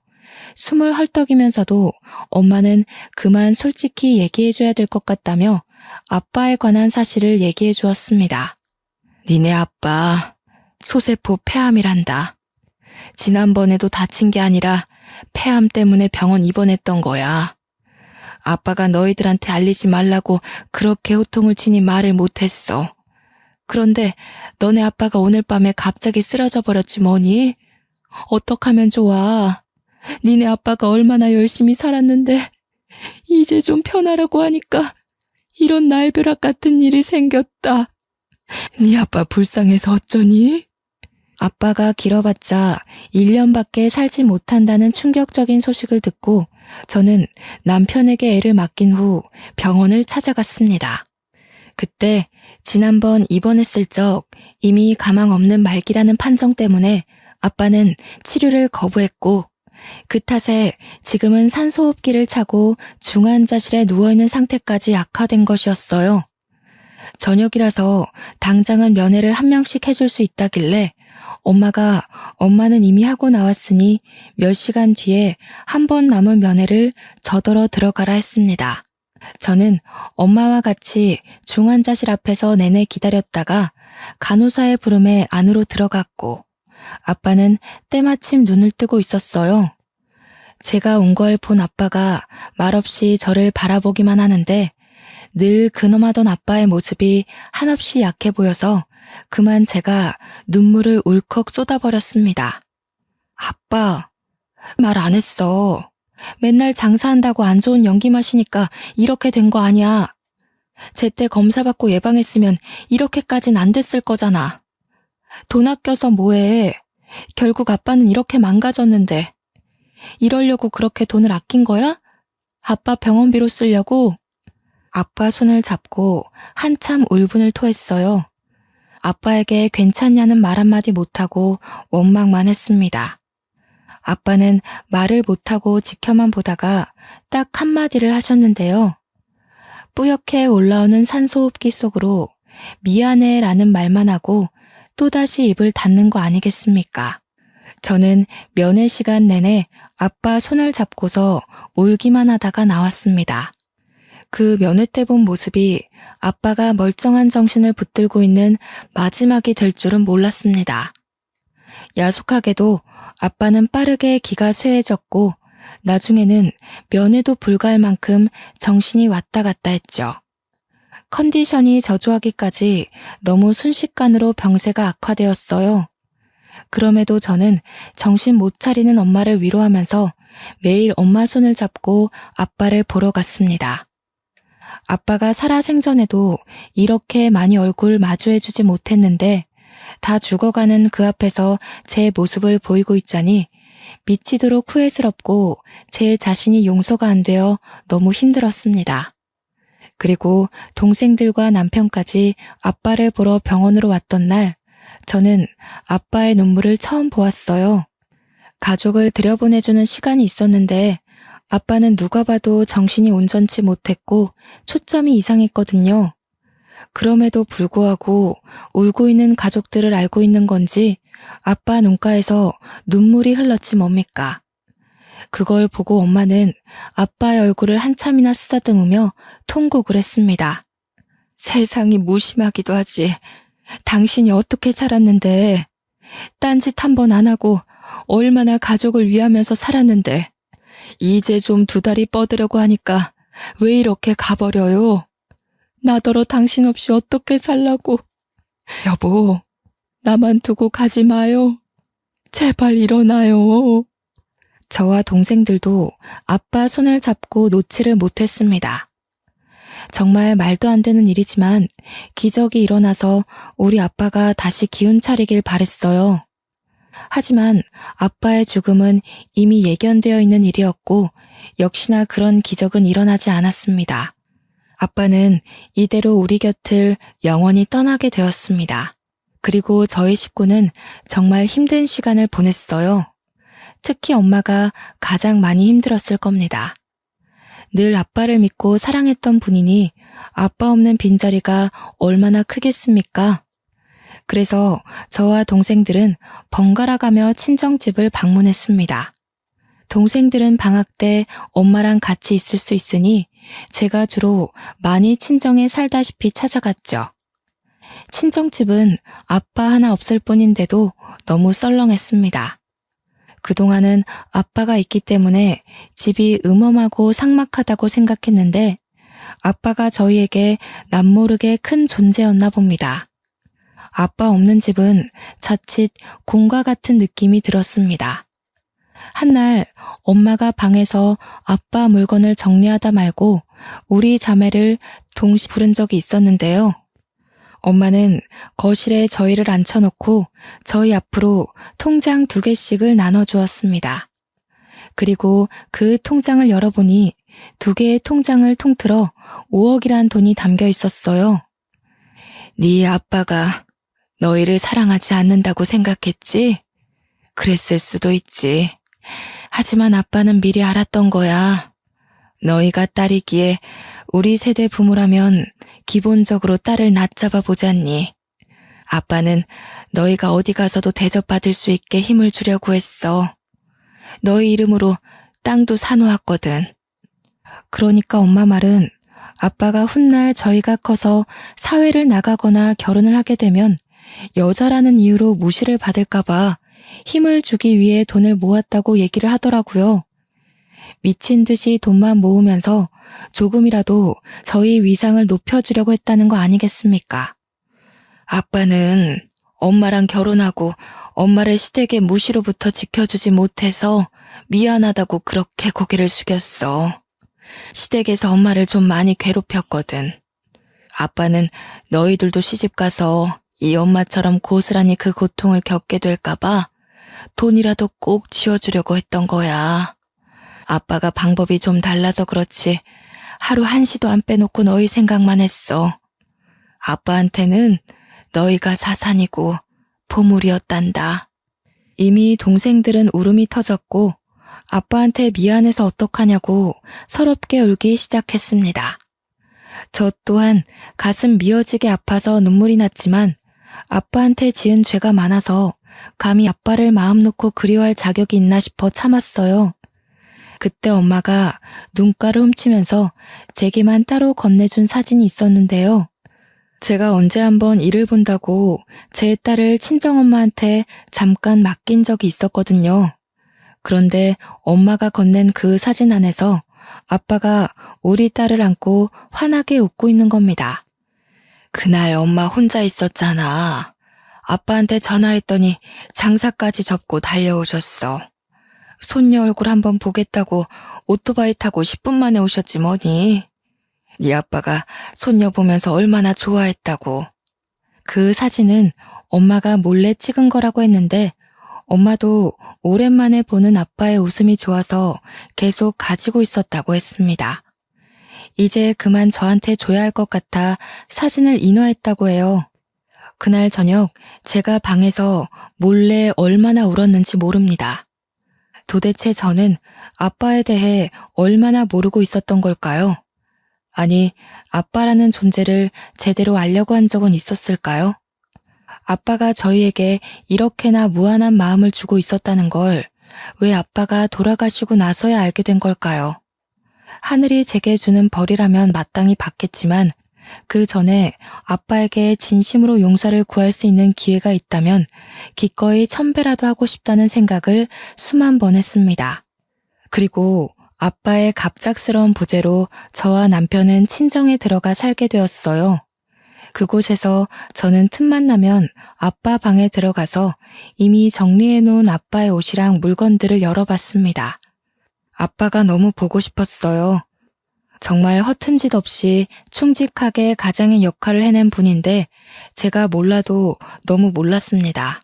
숨을 헐떡이면서도 엄마는 그만 솔직히 얘기해줘야 될 것 같다며 아빠에 관한 사실을 얘기해 주었습니다. 니네 아빠 소세포 폐암이란다. 지난번에도 다친 게 아니라 폐암 때문에 병원 입원했던 거야. 아빠가 너희들한테 알리지 말라고 그렇게 호통을 치니 말을 못했어. 그런데 너네 아빠가 오늘 밤에 갑자기 쓰러져 버렸지 뭐니? 어떡하면 좋아. 니네 아빠가 얼마나 열심히 살았는데 이제 좀 편하라고 하니까 이런 날벼락 같은 일이 생겼다. 네 아빠 불쌍해서 어쩌니? 아빠가 길어봤자 1년밖에 살지 못한다는 충격적인 소식을 듣고 저는 남편에게 애를 맡긴 후 병원을 찾아갔습니다. 그때 지난번 입원했을 적 이미 가망 없는 말기라는 판정 때문에 아빠는 치료를 거부했고 그 탓에 지금은 산소호흡기를 차고 중환자실에 누워있는 상태까지 악화된 것이었어요. 저녁이라서 당장은 면회를 한 명씩 해줄 수 있다길래 엄마는 이미 하고 나왔으니 몇 시간 뒤에 한 번 남은 면회를 저더러 들어가라 했습니다. 저는 엄마와 같이 중환자실 앞에서 내내 기다렸다가 간호사의 부름에 안으로 들어갔고 아빠는 때마침 눈을 뜨고 있었어요. 제가 온 걸 본 아빠가 말없이 저를 바라보기만 하는데 늘 근엄하던 아빠의 모습이 한없이 약해 보여서 그만 제가 눈물을 울컥 쏟아버렸습니다. 아빠, 말 안 했어. 맨날 장사한다고 안 좋은 연기 마시니까 이렇게 된 거 아니야. 제때 검사받고 예방했으면 이렇게까진 안 됐을 거잖아. 돈 아껴서 뭐해. 결국 아빠는 이렇게 망가졌는데. 이러려고 그렇게 돈을 아낀 거야? 아빠 병원비로 쓰려고? 아빠 손을 잡고 한참 울분을 토했어요. 아빠에게 괜찮냐는 말 한마디 못하고 원망만 했습니다. 아빠는 말을 못하고 지켜만 보다가 딱 한마디를 하셨는데요. 뿌옇게 올라오는 산소호흡기 속으로 미안해 라는 말만 하고 또다시 입을 닫는 거 아니겠습니까? 저는 면회 시간 내내 아빠 손을 잡고서 울기만 하다가 나왔습니다. 그 면회 때 본 모습이 아빠가 멀쩡한 정신을 붙들고 있는 마지막이 될 줄은 몰랐습니다. 야속하게도 아빠는 빠르게 기가 쇠해졌고 나중에는 면회도 불가할 만큼 정신이 왔다 갔다 했죠. 컨디션이 저조하기까지 너무 순식간으로 병세가 악화되었어요. 그럼에도 저는 정신 못 차리는 엄마를 위로하면서 매일 엄마 손을 잡고 아빠를 보러 갔습니다. 아빠가 살아생전에도 이렇게 많이 얼굴 마주해주지 못했는데 다 죽어가는 그 앞에서 제 모습을 보이고 있자니 미치도록 후회스럽고 제 자신이 용서가 안 되어 너무 힘들었습니다. 그리고 동생들과 남편까지 아빠를 보러 병원으로 왔던 날 저는 아빠의 눈물을 처음 보았어요. 가족을 들여보내주는 시간이 있었는데 아빠는 누가 봐도 정신이 온전치 못했고 초점이 이상했거든요. 그럼에도 불구하고 울고 있는 가족들을 알고 있는 건지 아빠 눈가에서 눈물이 흘렀지 뭡니까. 그걸 보고 엄마는 아빠의 얼굴을 한참이나 쓰다듬으며 통곡을 했습니다. 세상이 무심하기도 하지. 당신이 어떻게 살았는데 딴짓 한 번 안 하고 얼마나 가족을 위하면서 살았는데 이제 좀 두 다리 뻗으려고 하니까 왜 이렇게 가버려요? 나더러 당신 없이 어떻게 살라고. 여보, 나만 두고 가지 마요. 제발 일어나요. 저와 동생들도 아빠 손을 잡고 놓지를 못했습니다. 정말 말도 안 되는 일이지만 기적이 일어나서 우리 아빠가 다시 기운 차리길 바랬어요. 하지만 아빠의 죽음은 이미 예견되어 있는 일이었고 역시나 그런 기적은 일어나지 않았습니다. 아빠는 이대로 우리 곁을 영원히 떠나게 되었습니다. 그리고 저희 식구는 정말 힘든 시간을 보냈어요. 특히 엄마가 가장 많이 힘들었을 겁니다. 늘 아빠를 믿고 사랑했던 분이니 아빠 없는 빈자리가 얼마나 크겠습니까? 그래서 저와 동생들은 번갈아 가며 친정집을 방문했습니다. 동생들은 방학 때 엄마랑 같이 있을 수 있으니 제가 주로 많이 친정에 살다시피 찾아갔죠. 친정집은 아빠 하나 없을 뿐인데도 너무 썰렁했습니다. 그동안은 아빠가 있기 때문에 집이 음험하고 삭막하다고 생각했는데 아빠가 저희에게 남모르게 큰 존재였나 봅니다. 아빠 없는 집은 자칫 공과 같은 느낌이 들었습니다. 한날 엄마가 방에서 아빠 물건을 정리하다 말고 우리 자매를 동시 부른 적이 있었는데요. 엄마는 거실에 저희를 앉혀놓고 저희 앞으로 통장 2개씩을 나눠주었습니다. 그리고 그 통장을 열어보니 2개의 통장을 통틀어 5억이란 돈이 담겨 있었어요. 네 아빠가 너희를 사랑하지 않는다고 생각했지? 그랬을 수도 있지. 하지만 아빠는 미리 알았던 거야. 너희가 딸이기에 우리 세대 부모라면 기본적으로 딸을 낮잡아 보잖니. 아빠는 너희가 어디 가서도 대접받을 수 있게 힘을 주려고 했어. 너희 이름으로 땅도 사놓았거든. 그러니까 엄마 말은 아빠가 훗날 저희가 커서 사회를 나가거나 결혼을 하게 되면 여자라는 이유로 무시를 받을까봐 힘을 주기 위해 돈을 모았다고 얘기를 하더라고요. 미친 듯이 돈만 모으면서 조금이라도 저희 위상을 높여주려고 했다는 거 아니겠습니까? 아빠는 엄마랑 결혼하고 엄마를 시댁의 무시로부터 지켜주지 못해서 미안하다고 그렇게 고개를 숙였어. 시댁에서 엄마를 좀 많이 괴롭혔거든. 아빠는 너희들도 시집가서 이 엄마처럼 고스란히 그 고통을 겪게 될까봐 돈이라도 꼭 쥐어주려고 했던 거야. 아빠가 방법이 좀 달라서 그렇지 하루 한시도 안 빼놓고 너희 생각만 했어. 아빠한테는 너희가 자산이고 보물이었단다. 이미 동생들은 울음이 터졌고 아빠한테 미안해서 어떡하냐고 서럽게 울기 시작했습니다. 저 또한 가슴 미어지게 아파서 눈물이 났지만 아빠한테 지은 죄가 많아서 감히 아빠를 마음 놓고 그리워할 자격이 있나 싶어 참았어요. 그때 엄마가 눈가를 훔치면서 제게만 따로 건네준 사진이 있었는데요. 제가 언제 한번 일을 본다고 제 딸을 친정엄마한테 잠깐 맡긴 적이 있었거든요. 그런데 엄마가 건넨 그 사진 안에서 아빠가 우리 딸을 안고 환하게 웃고 있는 겁니다. 그날 엄마 혼자 있었잖아. 아빠한테 전화했더니 장사까지 접고 달려오셨어. 손녀 얼굴 한번 보겠다고 오토바이 타고 10분 만에 오셨지 뭐니. 네 아빠가 손녀 보면서 얼마나 좋아했다고. 그 사진은 엄마가 몰래 찍은 거라고 했는데 엄마도 오랜만에 보는 아빠의 웃음이 좋아서 계속 가지고 있었다고 했습니다. 이제 그만 저한테 줘야 할 것 같아 사진을 인화했다고 해요. 그날 저녁 제가 방에서 몰래 얼마나 울었는지 모릅니다. 도대체 저는 아빠에 대해 얼마나 모르고 있었던 걸까요? 아니, 아빠라는 존재를 제대로 알려고 한 적은 있었을까요? 아빠가 저희에게 이렇게나 무한한 마음을 주고 있었다는 걸 왜 아빠가 돌아가시고 나서야 알게 된 걸까요? 하늘이 제게 주는 벌이라면 마땅히 받겠지만 그 전에 아빠에게 진심으로 용서를 구할 수 있는 기회가 있다면 기꺼이 1000배라도 하고 싶다는 생각을 수만 번 했습니다. 그리고 아빠의 갑작스러운 부재로 저와 남편은 친정에 들어가 살게 되었어요. 그곳에서 저는 틈만 나면 아빠 방에 들어가서 이미 정리해 놓은 아빠의 옷이랑 물건들을 열어봤습니다. 아빠가 너무 보고 싶었어요. 정말 허튼 짓 없이 충직하게 가장의 역할을 해낸 분인데 제가 몰라도 너무 몰랐습니다.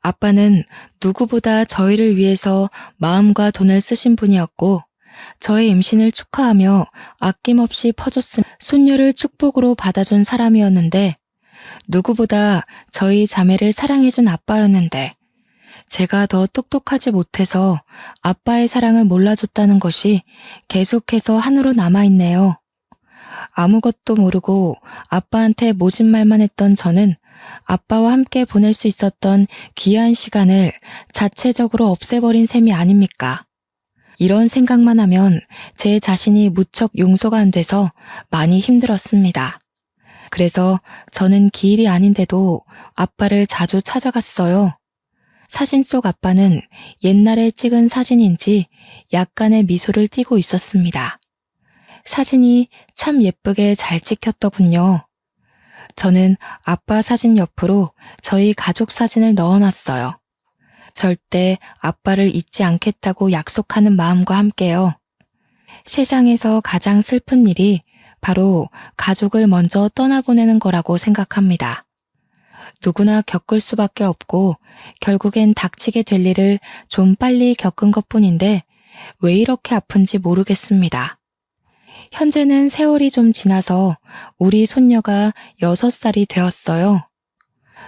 아빠는 누구보다 저희를 위해서 마음과 돈을 쓰신 분이었고 저의 임신을 축하하며 아낌없이 퍼줬음 손녀를 축복으로 받아준 사람이었는데 누구보다 저희 자매를 사랑해준 아빠였는데 제가 더 똑똑하지 못해서 아빠의 사랑을 몰라줬다는 것이 계속해서 한으로 남아있네요. 아무것도 모르고 아빠한테 모진 말만 했던 저는 아빠와 함께 보낼 수 있었던 귀한 시간을 자체적으로 없애버린 셈이 아닙니까? 이런 생각만 하면 제 자신이 무척 용서가 안 돼서 많이 힘들었습니다. 그래서 저는 기일이 아닌데도 아빠를 자주 찾아갔어요. 사진 속 아빠는 옛날에 찍은 사진인지 약간의 미소를 띠고 있었습니다. 사진이 참 예쁘게 잘 찍혔더군요. 저는 아빠 사진 옆으로 저희 가족 사진을 넣어놨어요. 절대 아빠를 잊지 않겠다고 약속하는 마음과 함께요. 세상에서 가장 슬픈 일이 바로 가족을 먼저 떠나보내는 거라고 생각합니다. 누구나 겪을 수밖에 없고 결국엔 닥치게 될 일을 좀 빨리 겪은 것뿐인데 왜 이렇게 아픈지 모르겠습니다. 현재는 세월이 좀 지나서 우리 손녀가 6살이 되었어요.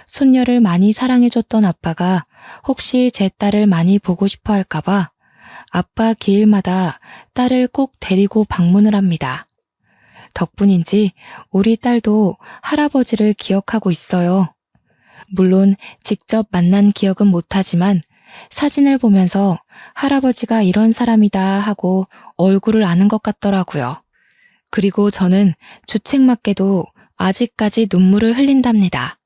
손녀를 많이 사랑해줬던 아빠가 혹시 제 딸을 많이 보고 싶어 할까봐 아빠 기일마다 딸을 꼭 데리고 방문을 합니다. 덕분인지 우리 딸도 할아버지를 기억하고 있어요. 물론 직접 만난 기억은 못하지만 사진을 보면서 할아버지가 이런 사람이다 하고 얼굴을 아는 것 같더라고요. 그리고 저는 주책맞게도 아직까지 눈물을 흘린답니다.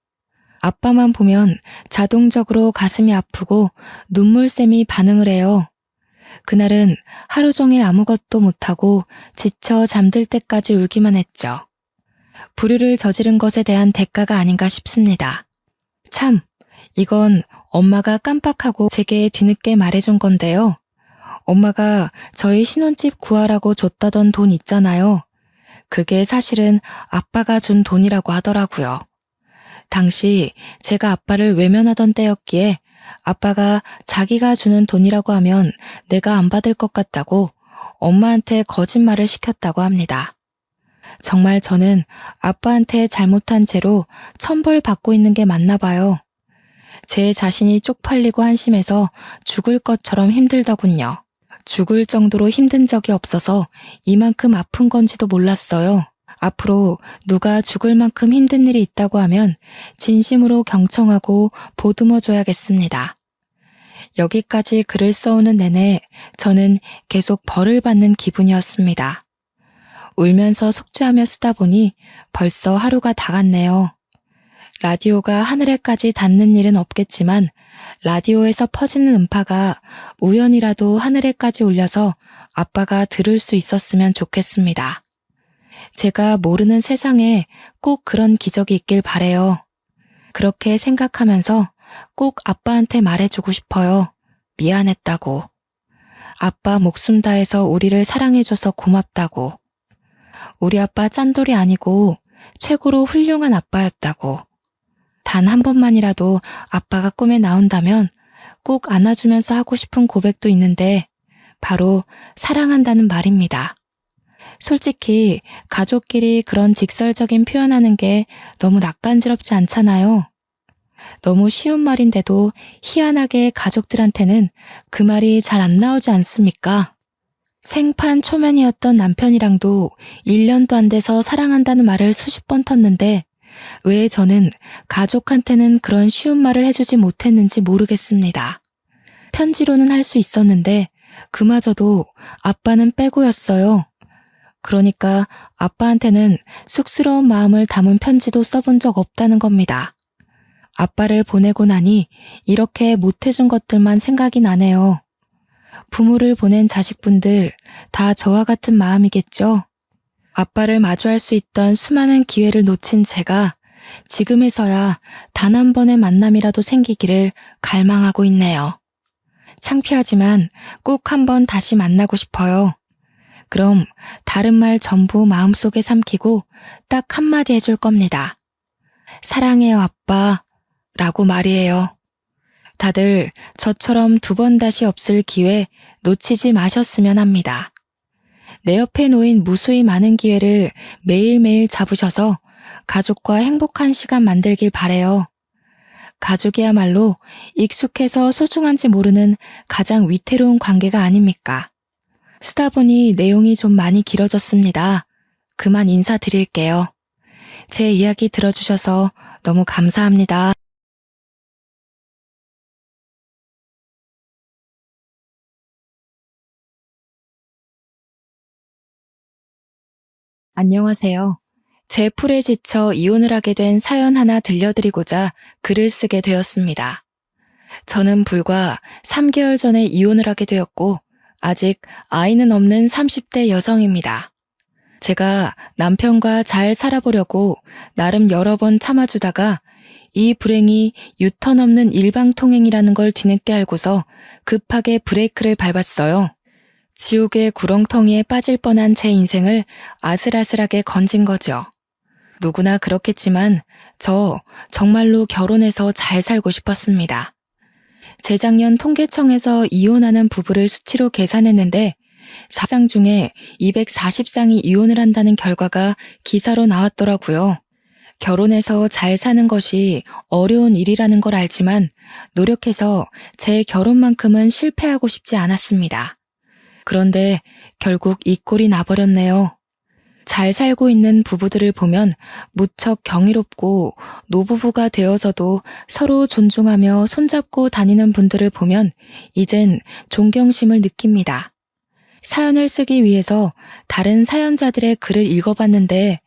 아빠만 보면 자동적으로 가슴이 아프고 눈물샘이 반응을 해요. 그날은 하루 종일 아무것도 못하고 지쳐 잠들 때까지 울기만 했죠. 불효를 저지른 것에 대한 대가가 아닌가 싶습니다. 참, 이건 엄마가 깜빡하고 제게 뒤늦게 말해준 건데요. 엄마가 저희 신혼집 구하라고 줬다던 돈 있잖아요. 그게 사실은 아빠가 준 돈이라고 하더라고요. 당시 제가 아빠를 외면하던 때였기에 아빠가 자기가 주는 돈이라고 하면 내가 안 받을 것 같다고 엄마한테 거짓말을 시켰다고 합니다. 정말 저는 아빠한테 잘못한 죄로 천벌 받고 있는 게 맞나 봐요. 제 자신이 쪽팔리고 한심해서 죽을 것처럼 힘들더군요. 죽을 정도로 힘든 적이 없어서 이만큼 아픈 건지도 몰랐어요. 앞으로 누가 죽을 만큼 힘든 일이 있다고 하면 진심으로 경청하고 보듬어줘야겠습니다. 여기까지 글을 써오는 내내 저는 계속 벌을 받는 기분이었습니다. 울면서 속죄하며 쓰다 보니 벌써 하루가 다 갔네요. 라디오가 하늘에까지 닿는 일은 없겠지만 라디오에서 퍼지는 음파가 우연이라도 하늘에까지 울려서 아빠가 들을 수 있었으면 좋겠습니다. 제가 모르는 세상에 꼭 그런 기적이 있길 바래요. 그렇게 생각하면서 꼭 아빠한테 말해주고 싶어요. 미안했다고. 아빠 목숨 다해서 우리를 사랑해줘서 고맙다고. 우리 아빠 짠돌이 아니고 최고로 훌륭한 아빠였다고. 단 한 번만이라도 아빠가 꿈에 나온다면 꼭 안아주면서 하고 싶은 고백도 있는데 바로 사랑한다는 말입니다. 솔직히 가족끼리 그런 직설적인 표현하는 게 너무 낯간지럽지 않잖아요. 너무 쉬운 말인데도 희한하게 가족들한테는 그 말이 잘 안 나오지 않습니까? 생판 초면이었던 남편이랑도 1년도 안 돼서 사랑한다는 말을 수십 번 텄는데 왜 저는 가족한테는 그런 쉬운 말을 해주지 못했는지 모르겠습니다. 편지로는 할 수 있었는데 그마저도 아빠는 빼고였어요. 그러니까 아빠한테는 쑥스러운 마음을 담은 편지도 써본 적 없다는 겁니다. 아빠를 보내고 나니 이렇게 못해준 것들만 생각이 나네요. 부모를 보낸 자식분들 다 저와 같은 마음이겠죠? 아빠를 마주할 수 있던 수많은 기회를 놓친 제가 지금에서야 단 한 번의 만남이라도 생기기를 갈망하고 있네요. 창피하지만 꼭 한번 다시 만나고 싶어요. 그럼 다른 말 전부 마음속에 삼키고 딱 한마디 해줄 겁니다. 사랑해요, 아빠. 라고 말이에요. 다들 저처럼 두 번 다시 없을 기회 놓치지 마셨으면 합니다. 내 옆에 놓인 무수히 많은 기회를 매일매일 잡으셔서 가족과 행복한 시간 만들길 바래요. 가족이야말로 익숙해서 소중한지 모르는 가장 위태로운 관계가 아닙니까? 쓰다 보니 내용이 좀 많이 길어졌습니다. 그만 인사드릴게요. 제 이야기 들어주셔서 너무 감사합니다. 안녕하세요. 제 풀에 지쳐 이혼을 하게 된 사연 하나 들려드리고자 글을 쓰게 되었습니다. 저는 불과 3개월 전에 이혼을 하게 되었고 아직 아이는 없는 30대 여성입니다. 제가 남편과 잘 살아보려고 나름 여러 번 참아주다가 이 불행이 유턴 없는 일방통행이라는 걸 뒤늦게 알고서 급하게 브레이크를 밟았어요. 지옥의 구렁텅이에 빠질 뻔한 제 인생을 아슬아슬하게 건진 거죠. 누구나 그렇겠지만 저 정말로 결혼해서 잘 살고 싶었습니다. 재작년 통계청에서 이혼하는 부부를 수치로 계산했는데 4쌍 중에 240쌍이 이혼을 한다는 결과가 기사로 나왔더라고요. 결혼해서 잘 사는 것이 어려운 일이라는 걸 알지만 노력해서 제 결혼만큼은 실패하고 싶지 않았습니다. 그런데 결국 이 꼴이 나버렸네요. 잘 살고 있는 부부들을 보면 무척 경이롭고 노부부가 되어서도 서로 존중하며 손잡고 다니는 분들을 보면 이젠 존경심을 느낍니다. 사연을 쓰기 위해서 다른 사연자들의 글을 읽어봤는데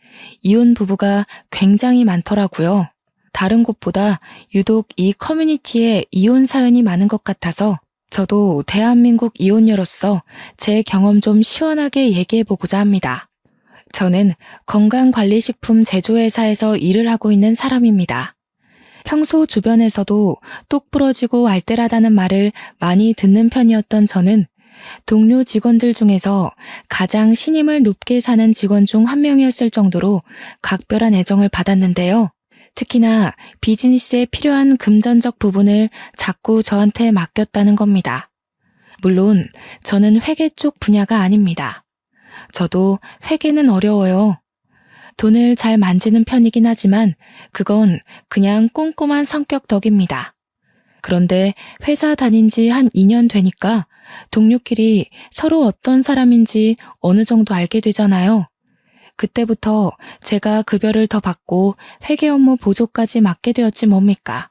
이혼 부부가 굉장히 많더라고요. 다른 곳보다 유독 이 커뮤니티에 이혼 사연이 많은 것 같아서 저도 대한민국 이혼녀로서 제 경험 좀 시원하게 얘기해보고자 합니다. 저는 건강관리식품 제조회사에서 일을 하고 있는 사람입니다. 평소 주변에서도 똑 부러지고 알뜰하다는 말을 많이 듣는 편이었던 저는 동료 직원들 중에서 가장 신임을 높게 사는 직원 중 한 명이었을 정도로 각별한 애정을 받았는데요. 특히나 비즈니스에 필요한 금전적 부분을 자꾸 저한테 맡겼다는 겁니다. 물론 저는 회계 쪽 분야가 아닙니다. 저도 회계는 어려워요. 돈을 잘 만지는 편이긴 하지만 그건 그냥 꼼꼼한 성격 덕입니다. 그런데 회사 다닌 지 한 2년 되니까 동료끼리 서로 어떤 사람인지 어느 정도 알게 되잖아요. 그때부터 제가 급여를 더 받고 회계 업무 보조까지 맡게 되었지 뭡니까.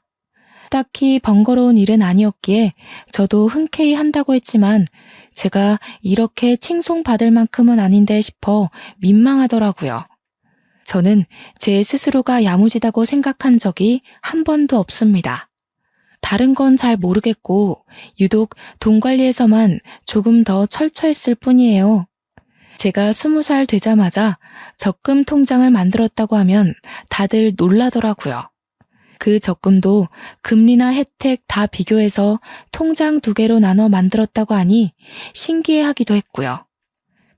딱히 번거로운 일은 아니었기에 저도 흔쾌히 한다고 했지만 제가 이렇게 칭송받을 만큼은 아닌데 싶어 민망하더라고요. 저는 제 스스로가 야무지다고 생각한 적이 한 번도 없습니다. 다른 건 잘 모르겠고 유독 돈 관리에서만 조금 더 철저했을 뿐이에요. 제가 20살 되자마자 적금 통장을 만들었다고 하면 다들 놀라더라고요. 그 적금도 금리나 혜택 다 비교해서 통장 2개로 나눠 만들었다고 하니 신기해하기도 했고요.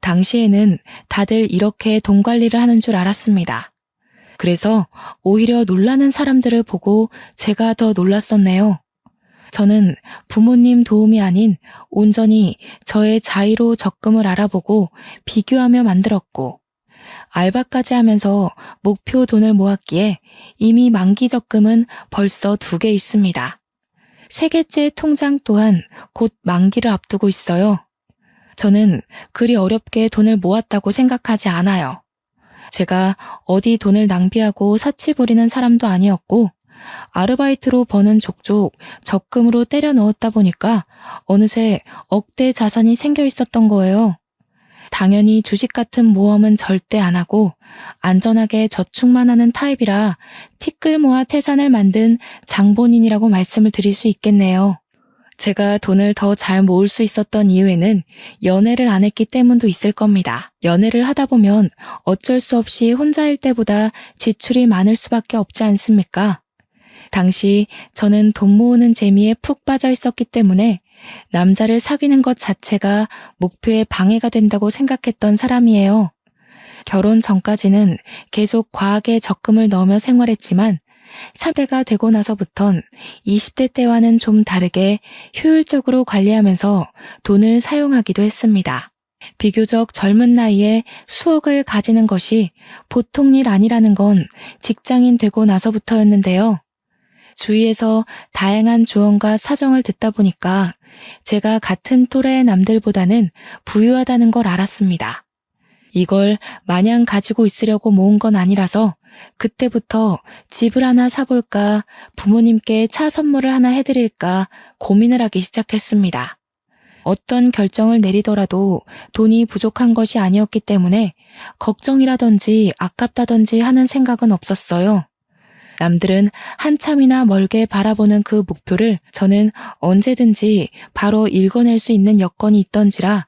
당시에는 다들 이렇게 돈 관리를 하는 줄 알았습니다. 그래서 오히려 놀라는 사람들을 보고 제가 더 놀랐었네요. 저는 부모님 도움이 아닌 온전히 저의 자의로 적금을 알아보고 비교하며 만들었고 알바까지 하면서 목표 돈을 모았기에 이미 만기 적금은 벌써 2개 있습니다. 3개째 통장 또한 곧 만기를 앞두고 있어요. 저는 그리 어렵게 돈을 모았다고 생각하지 않아요. 제가 어디 돈을 낭비하고 사치 부리는 사람도 아니었고 아르바이트로 버는 족족 적금으로 때려 넣었다 보니까 어느새 억대 자산이 생겨 있었던 거예요. 당연히 주식 같은 모험은 절대 안 하고 안전하게 저축만 하는 타입이라 티끌 모아 태산을 만든 장본인이라고 말씀을 드릴 수 있겠네요. 제가 돈을 더 잘 모을 수 있었던 이유에는 연애를 안 했기 때문도 있을 겁니다. 연애를 하다 보면 어쩔 수 없이 혼자일 때보다 지출이 많을 수밖에 없지 않습니까? 당시 저는 돈 모으는 재미에 푹 빠져 있었기 때문에 남자를 사귀는 것 자체가 목표에 방해가 된다고 생각했던 사람이에요. 결혼 전까지는 계속 과하게 적금을 넣으며 생활했지만 30대가 되고 나서부턴 20대 때와는 좀 다르게 효율적으로 관리하면서 돈을 사용하기도 했습니다. 비교적 젊은 나이에 수억을 가지는 것이 보통 일 아니라는 건 직장인 되고 나서부터였는데요. 주위에서 다양한 조언과 사정을 듣다 보니까 제가 같은 또래의 남들보다는 부유하다는 걸 알았습니다. 이걸 마냥 가지고 있으려고 모은 건 아니라서 그때부터 집을 하나 사볼까, 부모님께 차 선물을 하나 해드릴까 고민을 하기 시작했습니다. 어떤 결정을 내리더라도 돈이 부족한 것이 아니었기 때문에 걱정이라든지 아깝다든지 하는 생각은 없었어요. 남들은 한참이나 멀게 바라보는 그 목표를 저는 언제든지 바로 읽어낼 수 있는 여건이 있던지라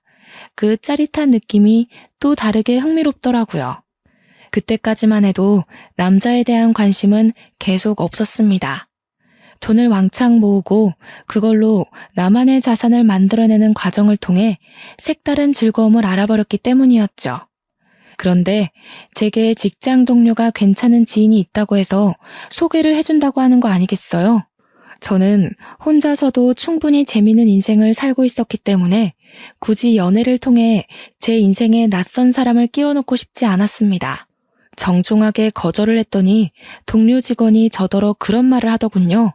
그 짜릿한 느낌이 또 다르게 흥미롭더라고요. 그때까지만 해도 남자에 대한 관심은 계속 없었습니다. 돈을 왕창 모으고 그걸로 나만의 자산을 만들어내는 과정을 통해 색다른 즐거움을 알아버렸기 때문이었죠. 그런데 제게 직장 동료가 괜찮은 지인이 있다고 해서 소개를 해준다고 하는 거 아니겠어요? 저는 혼자서도 충분히 재미있는 인생을 살고 있었기 때문에 굳이 연애를 통해 제 인생에 낯선 사람을 끼워놓고 싶지 않았습니다. 정중하게 거절을 했더니 동료 직원이 저더러 그런 말을 하더군요.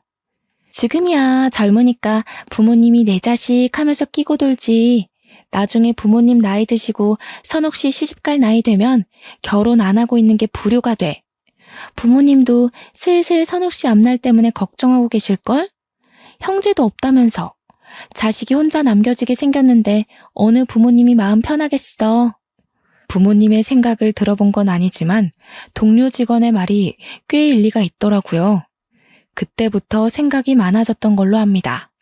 지금이야 젊으니까 부모님이 내 자식 하면서 끼고 돌지. 나중에 부모님 나이 드시고 선옥씨 시집갈 나이 되면 결혼 안 하고 있는 게 불효가 돼. 부모님도 슬슬 선옥씨 앞날 때문에 걱정하고 계실걸? 형제도 없다면서. 자식이 혼자 남겨지게 생겼는데 어느 부모님이 마음 편하겠어. 부모님의 생각을 들어본 건 아니지만 동료 직원의 말이 꽤 일리가 있더라고요. 그때부터 생각이 많아졌던 걸로 압니다.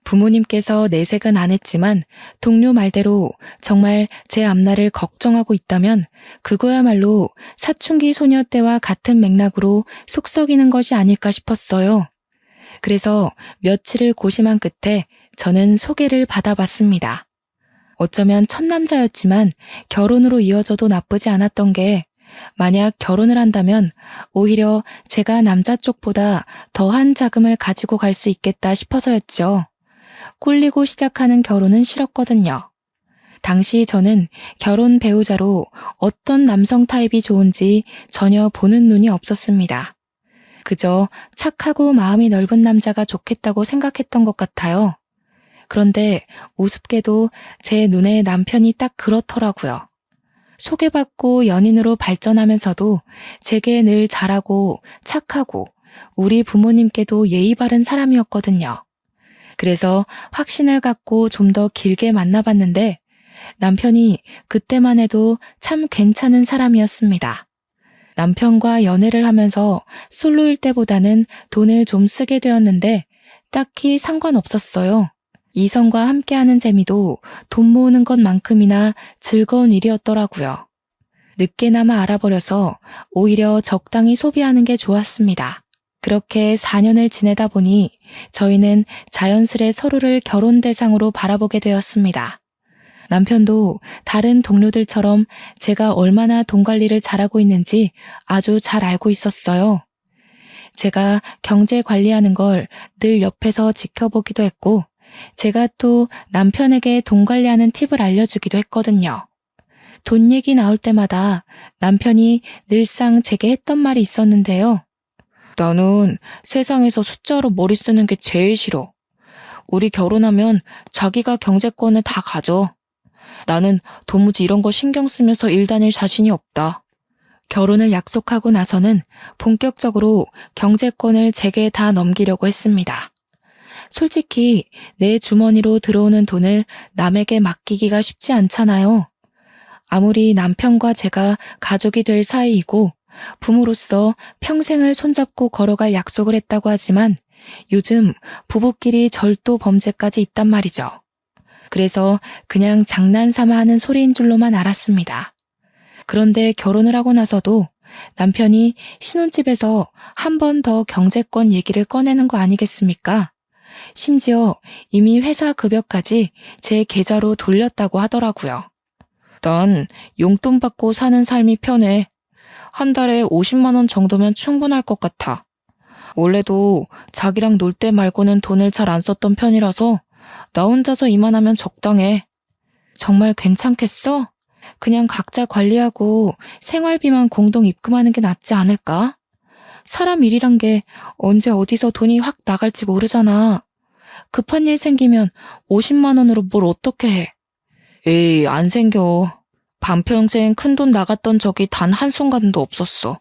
부모님께서 내색은 안 했지만 동료 말대로 정말 제 앞날을 걱정하고 있다면 그거야말로 사춘기 소녀 때와 같은 맥락으로 속썩이는 것이 아닐까 싶었어요. 그래서 며칠을 고심한 끝에 저는 소개를 받아봤습니다. 어쩌면 첫 남자였지만 결혼으로 이어져도 나쁘지 않았던 게 만약 결혼을 한다면 오히려 제가 남자 쪽보다 더한 자금을 가지고 갈 수 있겠다 싶어서였죠. 꿀리고 시작하는 결혼은 싫었거든요. 당시 저는 결혼 배우자로 어떤 남성 타입이 좋은지 전혀 보는 눈이 없었습니다. 그저 착하고 마음이 넓은 남자가 좋겠다고 생각했던 것 같아요. 그런데 우습게도 제 눈에 남편이 딱 그렇더라고요. 소개받고 연인으로 발전하면서도 제게 늘 잘하고 착하고 우리 부모님께도 예의 바른 사람이었거든요. 그래서 확신을 갖고 좀 더 길게 만나봤는데 남편이 그때만 해도 참 괜찮은 사람이었습니다. 남편과 연애를 하면서 솔로일 때보다는 돈을 좀 쓰게 되었는데 딱히 상관없었어요. 이성과 함께하는 재미도 돈 모으는 것만큼이나 즐거운 일이었더라고요. 늦게나마 알아버려서 오히려 적당히 소비하는 게 좋았습니다. 그렇게 4년을 지내다 보니 저희는 자연스레 서로를 결혼 대상으로 바라보게 되었습니다. 남편도 다른 동료들처럼 제가 얼마나 돈 관리를 잘하고 있는지 아주 잘 알고 있었어요. 제가 경제 관리하는 걸 늘 옆에서 지켜보기도 했고 제가 또 남편에게 돈 관리하는 팁을 알려주기도 했거든요. 돈 얘기 나올 때마다 남편이 늘상 제게 했던 말이 있었는데요. 나는 세상에서 숫자로 머리 쓰는 게 제일 싫어. 우리 결혼하면 자기가 경제권을 다 가져. 나는 도무지 이런 거 신경 쓰면서 일 다닐 자신이 없다. 결혼을 약속하고 나서는 본격적으로 경제권을 제게 다 넘기려고 했습니다. 솔직히 내 주머니로 들어오는 돈을 남에게 맡기기가 쉽지 않잖아요. 아무리 남편과 제가 가족이 될 사이이고 부모로서 평생을 손잡고 걸어갈 약속을 했다고 하지만 요즘 부부끼리 절도 범죄까지 있단 말이죠. 그래서 그냥 장난삼아 하는 소리인 줄로만 알았습니다. 그런데 결혼을 하고 나서도 남편이 신혼집에서 한 번 더 경제권 얘기를 꺼내는 거 아니겠습니까? 심지어 이미 회사 급여까지 제 계좌로 돌렸다고 하더라고요. 난 용돈 받고 사는 삶이 편해. 한 달에 50만 원 정도면 충분할 것 같아. 원래도 자기랑 놀 때 말고는 돈을 잘 안 썼던 편이라서 나 혼자서 이만하면 적당해. 정말 괜찮겠어? 그냥 각자 관리하고 생활비만 공동 입금하는 게 낫지 않을까? 사람 일이란 게 언제 어디서 돈이 확 나갈지 모르잖아. 급한 일 생기면 50만 원으로 뭘 어떻게 해? 에이, 안 생겨. 반평생 큰돈 나갔던 적이 단 한순간도 없었어.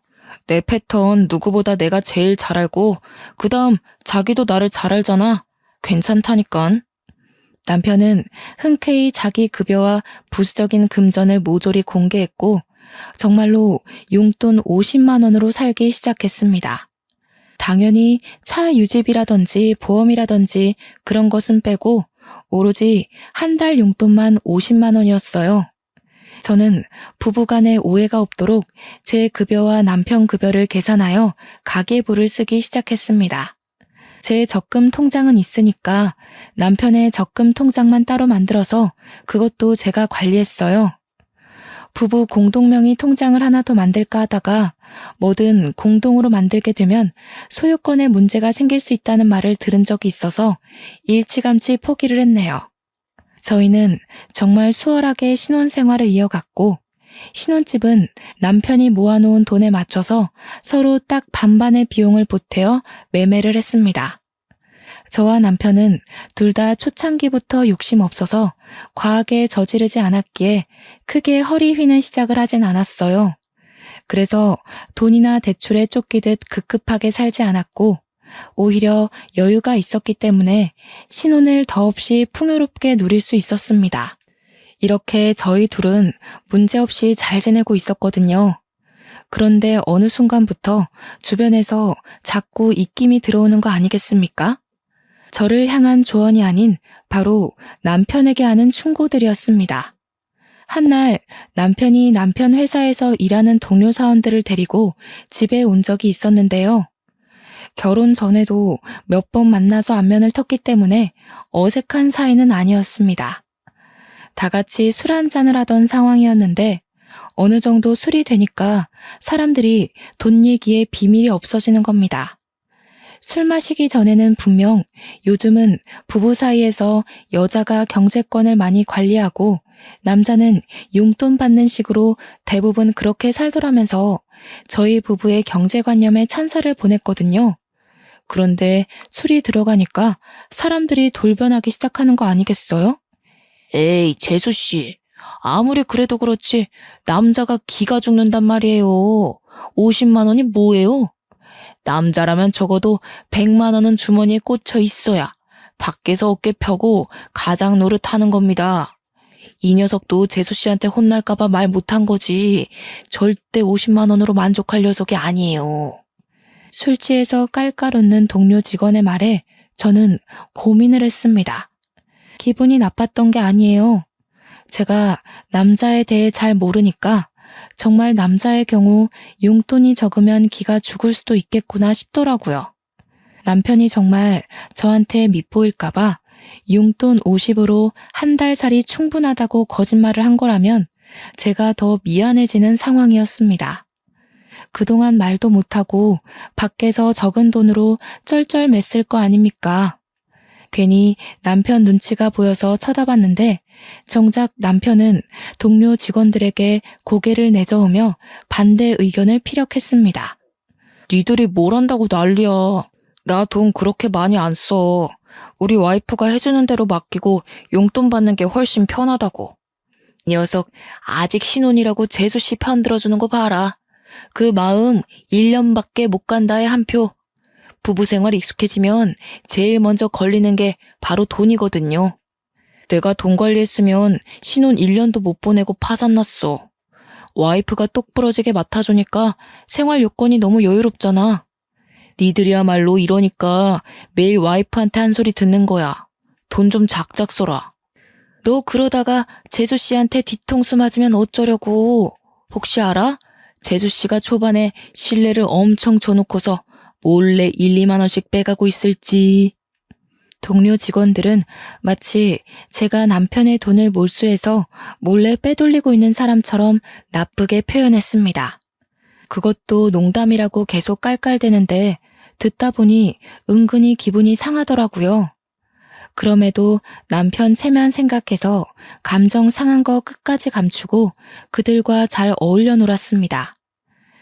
내 패턴 누구보다 내가 제일 잘 알고 그 다음 자기도 나를 잘 알잖아. 괜찮다니깐. 남편은 흔쾌히 자기 급여와 부수적인 금전을 모조리 공개했고 정말로 용돈 50만 원으로 살기 시작했습니다. 당연히 차 유지비라든지 보험이라든지 그런 것은 빼고 오로지 한 달 용돈만 50만 원이었어요. 저는 부부간에 오해가 없도록 제 급여와 남편 급여를 계산하여 가계부를 쓰기 시작했습니다. 제 적금 통장은 있으니까 남편의 적금 통장만 따로 만들어서 그것도 제가 관리했어요. 부부 공동명의 통장을 하나 더 만들까 하다가 뭐든 공동으로 만들게 되면 소유권에 문제가 생길 수 있다는 말을 들은 적이 있어서 일찌감치 포기를 했네요. 저희는 정말 수월하게 신혼생활을 이어갔고 신혼집은 남편이 모아놓은 돈에 맞춰서 서로 딱 반반의 비용을 보태어 매매를 했습니다. 저와 남편은 둘 다 초창기부터 욕심 없어서 과하게 저지르지 않았기에 크게 허리 휘는 시작을 하진 않았어요. 그래서 돈이나 대출에 쫓기듯 급급하게 살지 않았고 오히려 여유가 있었기 때문에 신혼을 더없이 풍요롭게 누릴 수 있었습니다. 이렇게 저희 둘은 문제없이 잘 지내고 있었거든요. 그런데 어느 순간부터 주변에서 자꾸 입김이 들어오는 거 아니겠습니까? 저를 향한 조언이 아닌 바로 남편에게 하는 충고들이었습니다. 한날 남편이 남편 회사에서 일하는 동료 사원들을 데리고 집에 온 적이 있었는데요. 결혼 전에도 몇 번 만나서 안면을 텄기 때문에 어색한 사이는 아니었습니다. 다 같이 술 한잔을 하던 상황이었는데 어느 정도 술이 되니까 사람들이 돈 얘기에 비밀이 없어지는 겁니다. 술 마시기 전에는 분명 요즘은 부부 사이에서 여자가 경제권을 많이 관리하고 남자는 용돈 받는 식으로 대부분 그렇게 살더라면서 저희 부부의 경제관념에 찬사를 보냈거든요. 그런데 술이 들어가니까 사람들이 돌변하기 시작하는 거 아니겠어요? 에이, 재수씨. 아무리 그래도 그렇지 남자가 기가 죽는단 말이에요. 50만 원이 뭐예요? 남자라면 적어도 100만 원은 주머니에 꽂혀 있어야 밖에서 어깨 펴고 가장 노릇하는 겁니다. 이 녀석도 재수씨한테 혼날까봐 말 못한 거지 절대 50만 원으로 만족할 녀석이 아니에요. 술 취해서 깔깔 웃는 동료 직원의 말에 저는 고민을 했습니다. 기분이 나빴던 게 아니에요. 제가 남자에 대해 잘 모르니까 정말 남자의 경우 용돈이 적으면 기가 죽을 수도 있겠구나 싶더라고요. 남편이 정말 저한테 밉보일까봐 용돈 50으로 한 달 살이 충분하다고 거짓말을 한 거라면 제가 더 미안해지는 상황이었습니다. 그동안 말도 못하고 밖에서 적은 돈으로 쩔쩔맸을 거 아닙니까? 괜히 남편 눈치가 보여서 쳐다봤는데 정작 남편은 동료 직원들에게 고개를 내저으며 반대 의견을 피력했습니다. 니들이 뭘 한다고 난리야. 나 돈 그렇게 많이 안 써. 우리 와이프가 해주는 대로 맡기고 용돈 받는 게 훨씬 편하다고. 녀석 아직 신혼이라고 재수씨 편 들어주는 거 봐라. 그 마음 1년밖에 못 간다의 한 표. 부부 생활 익숙해지면 제일 먼저 걸리는 게 바로 돈이거든요. 내가 돈 관리했으면 신혼 1년도 못 보내고 파산났어. 와이프가 똑부러지게 맡아주니까 생활 요건이 너무 여유롭잖아. 니들이야말로 이러니까 매일 와이프한테 한 소리 듣는 거야. 돈 좀 작작 써라. 너 그러다가 재수씨한테 뒤통수 맞으면 어쩌려고. 혹시 알아? 재수씨가 초반에 실내를 엄청 줘놓고서 몰래 1, 2만 원씩 빼가고 있을지. 동료 직원들은 마치 제가 남편의 돈을 몰수해서 몰래 빼돌리고 있는 사람처럼 나쁘게 표현했습니다. 그것도 농담이라고 계속 깔깔대는데 듣다 보니 은근히 기분이 상하더라고요. 그럼에도 남편 체면 생각해서 감정 상한 거 끝까지 감추고 그들과 잘 어울려 놀았습니다.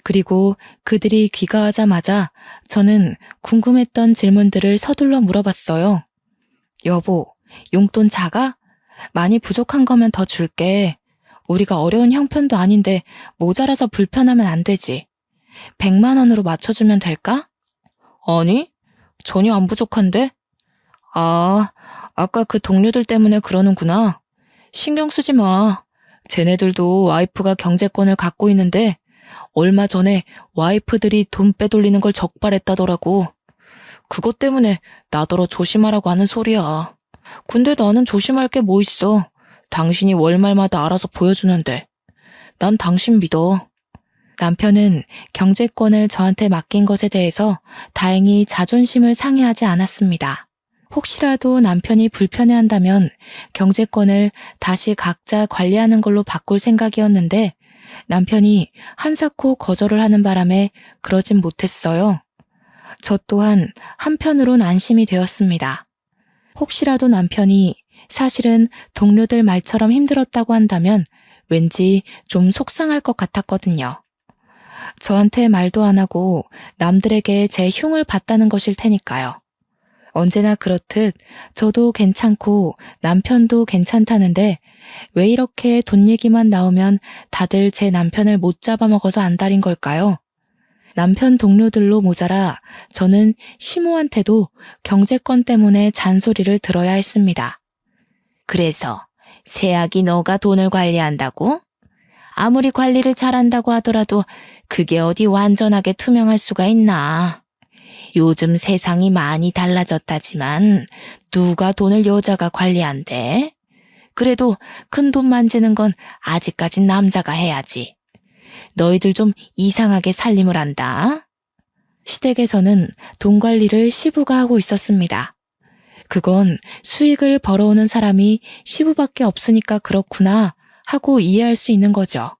그리고 그들이 귀가하자마자 저는 궁금했던 질문들을 서둘러 물어봤어요. 여보, 용돈 작아? 많이 부족한 거면 더 줄게. 우리가 어려운 형편도 아닌데 모자라서 불편하면 안 되지. 100만 원으로 맞춰주면 될까? 아니, 전혀 안 부족한데? 아, 아까 그 동료들 때문에 그러는구나. 신경 쓰지 마. 쟤네들도 와이프가 경제권을 갖고 있는데 얼마 전에 와이프들이 돈 빼돌리는 걸 적발했다더라고. 그것 때문에 나더러 조심하라고 하는 소리야. 근데 나는 조심할 게 뭐 있어. 당신이 월말마다 알아서 보여주는데. 난 당신 믿어. 남편은 경제권을 저한테 맡긴 것에 대해서 다행히 자존심을 상해하지 않았습니다. 혹시라도 남편이 불편해한다면 경제권을 다시 각자 관리하는 걸로 바꿀 생각이었는데 남편이 한사코 거절을 하는 바람에 그러진 못했어요. 저 또한 한편으론 안심이 되었습니다. 혹시라도 남편이 사실은 동료들 말처럼 힘들었다고 한다면 왠지 좀 속상할 것 같았거든요. 저한테 말도 안 하고 남들에게 제 흉을 봤다는 것일 테니까요. 언제나 그렇듯 저도 괜찮고 남편도 괜찮다는데 왜 이렇게 돈 얘기만 나오면 다들 제 남편을 못 잡아먹어서 안달인 걸까요? 남편 동료들로 모자라 저는 시모한테도 경제권 때문에 잔소리를 들어야 했습니다. 그래서 새아기 너가 돈을 관리한다고? 아무리 관리를 잘한다고 하더라도 그게 어디 완전하게 투명할 수가 있나? 요즘 세상이 많이 달라졌다지만 누가 돈을 여자가 관리한대? 그래도 큰 돈 만지는 건 아직까진 남자가 해야지. 너희들 좀 이상하게 살림을 한다. 시댁에서는 돈 관리를 시부가 하고 있었습니다. 그건 수익을 벌어오는 사람이 시부밖에 없으니까 그렇구나 하고 이해할 수 있는 거죠.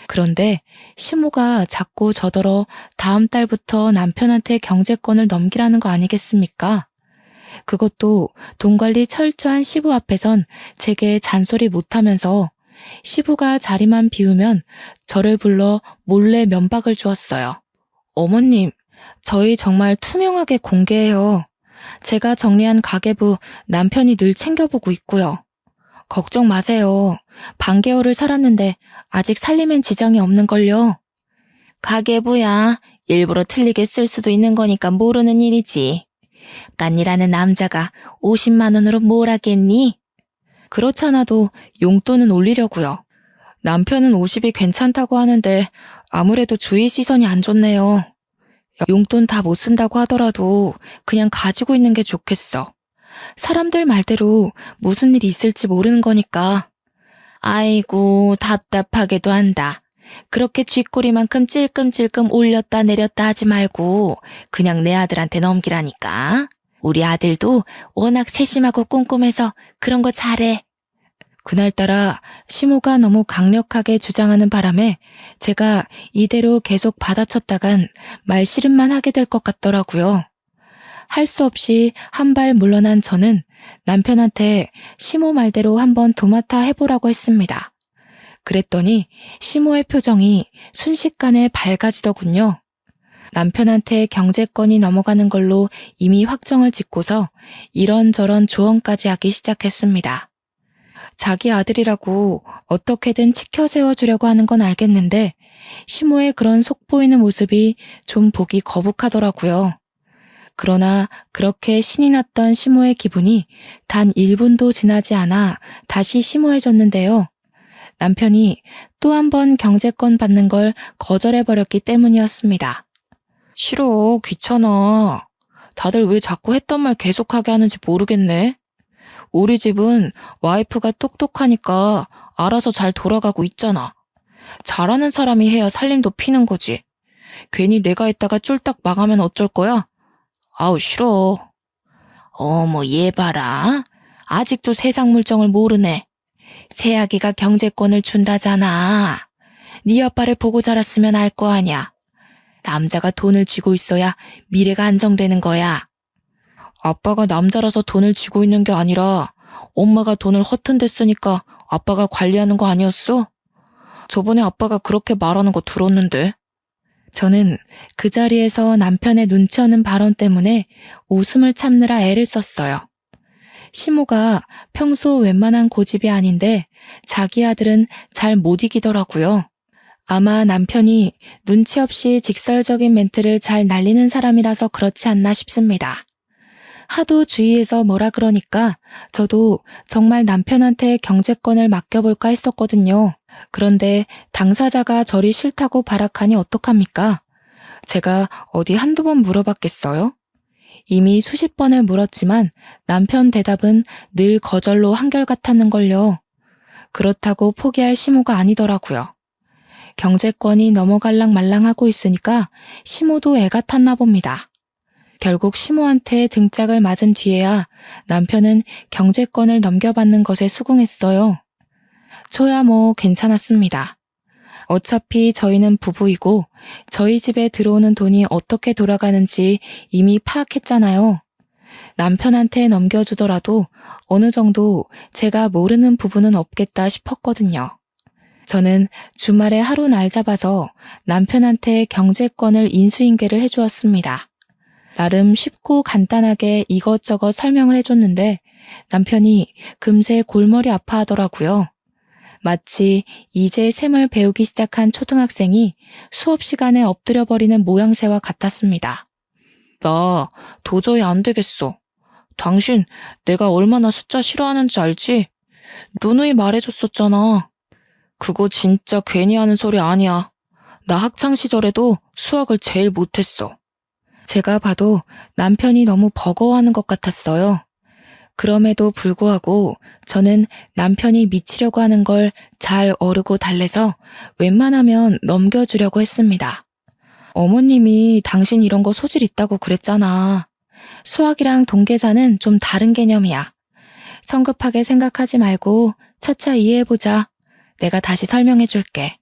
그런데 시모가 자꾸 저더러 다음 달부터 남편한테 경제권을 넘기라는 거 아니겠습니까? 그것도 돈 관리 철저한 시부 앞에선 제게 잔소리 못하면서 시부가 자리만 비우면 저를 불러 몰래 면박을 주었어요. 어머님, 저희 정말 투명하게 공개해요. 제가 정리한 가계부 남편이 늘 챙겨보고 있고요. 걱정 마세요. 반개월을 살았는데 아직 살림엔 지장이 없는걸요. 가계부야. 일부러 틀리게 쓸 수도 있는 거니까 모르는 일이지. 깐이라는 남자가 50만 원으로 뭘 하겠니? 그렇잖아도 용돈은 올리려고요. 남편은 50이 괜찮다고 하는데 아무래도 주위 시선이 안 좋네요. 용돈 다 못 쓴다고 하더라도 그냥 가지고 있는 게 좋겠어. 사람들 말대로 무슨 일이 있을지 모르는 거니까. 아이고 답답하게도 한다. 그렇게 쥐꼬리만큼 찔끔찔끔 올렸다 내렸다 하지 말고 그냥 내 아들한테 넘기라니까. 우리 아들도 워낙 세심하고 꼼꼼해서 그런 거 잘해. 그날따라 시모가 너무 강력하게 주장하는 바람에 제가 이대로 계속 받아쳤다간 말씨름만 하게 될 것 같더라고요. 할 수 없이 한 발 물러난 저는 남편한테 시모 말대로 한번 도맡아 해보라고 했습니다. 그랬더니 시모의 표정이 순식간에 밝아지더군요. 남편한테 경제권이 넘어가는 걸로 이미 확정을 짓고서 이런저런 조언까지 하기 시작했습니다. 자기 아들이라고 어떻게든 치켜 세워주려고 하는 건 알겠는데 시모의 그런 속보이는 모습이 좀 보기 거북하더라고요. 그러나 그렇게 신이 났던 시모의 기분이 단 1분도 지나지 않아 다시 심오해졌는데요. 남편이 또 한 번 경제권 받는 걸 거절해버렸기 때문이었습니다. 싫어, 귀찮아. 다들 왜 자꾸 했던 말 계속하게 하는지 모르겠네. 우리 집은 와이프가 똑똑하니까 알아서 잘 돌아가고 있잖아. 잘하는 사람이 해야 살림도 피는 거지. 괜히 내가 했다가 쫄딱 망하면 어쩔 거야? 아우, 싫어. 어머, 얘 봐라. 아직도 세상 물정을 모르네. 새아기가 경제권을 준다잖아. 네 아빠를 보고 자랐으면 알 거 아냐. 남자가 돈을 쥐고 있어야 미래가 안정되는 거야. 아빠가 남자라서 돈을 쥐고 있는 게 아니라 엄마가 돈을 허튼데 쓰니까 아빠가 관리하는 거 아니었어? 저번에 아빠가 그렇게 말하는 거 들었는데. 저는 그 자리에서 남편의 눈치 없는 발언 때문에 웃음을 참느라 애를 썼어요. 시모가 평소 웬만한 고집이 아닌데 자기 아들은 잘 못 이기더라고요. 아마 남편이 눈치 없이 직설적인 멘트를 잘 날리는 사람이라서 그렇지 않나 싶습니다. 하도 주위에서 뭐라 그러니까 저도 정말 남편한테 경제권을 맡겨볼까 했었거든요. 그런데 당사자가 저리 싫다고 발악하니 어떡합니까? 제가 어디 한두 번 물어봤겠어요? 이미 수십 번을 물었지만 남편 대답은 늘 거절로 한결같았는걸요. 그렇다고 포기할 시모가 아니더라고요. 경제권이 넘어갈랑 말랑하고 있으니까 시모도 애가 탔나 봅니다. 결국 시모한테 등짝을 맞은 뒤에야 남편은 경제권을 넘겨받는 것에 수긍했어요. 저야 뭐 괜찮았습니다. 어차피 저희는 부부이고 저희 집에 들어오는 돈이 어떻게 돌아가는지 이미 파악했잖아요. 남편한테 넘겨주더라도 어느 정도 제가 모르는 부분은 없겠다 싶었거든요. 저는 주말에 하루 날 잡아서 남편한테 경제권을 인수인계를 해주었습니다. 나름 쉽고 간단하게 이것저것 설명을 해줬는데 남편이 금세 골머리 아파하더라고요. 마치 이제 셈을 배우기 시작한 초등학생이 수업 시간에 엎드려버리는 모양새와 같았습니다. 나 도저히 안 되겠어. 당신 내가 얼마나 숫자 싫어하는지 알지? 누누이 말해줬었잖아. 그거 진짜 괜히 하는 소리 아니야. 나 학창시절에도 수학을 제일 못했어. 제가 봐도 남편이 너무 버거워하는 것 같았어요. 그럼에도 불구하고 저는 남편이 미치려고 하는 걸 잘 어르고 달래서 웬만하면 넘겨주려고 했습니다. 어머님이 당신 이런 거 소질 있다고 그랬잖아. 수학이랑 동계산은 좀 다른 개념이야. 성급하게 생각하지 말고 차차 이해해보자. 내가 다시 설명해줄게.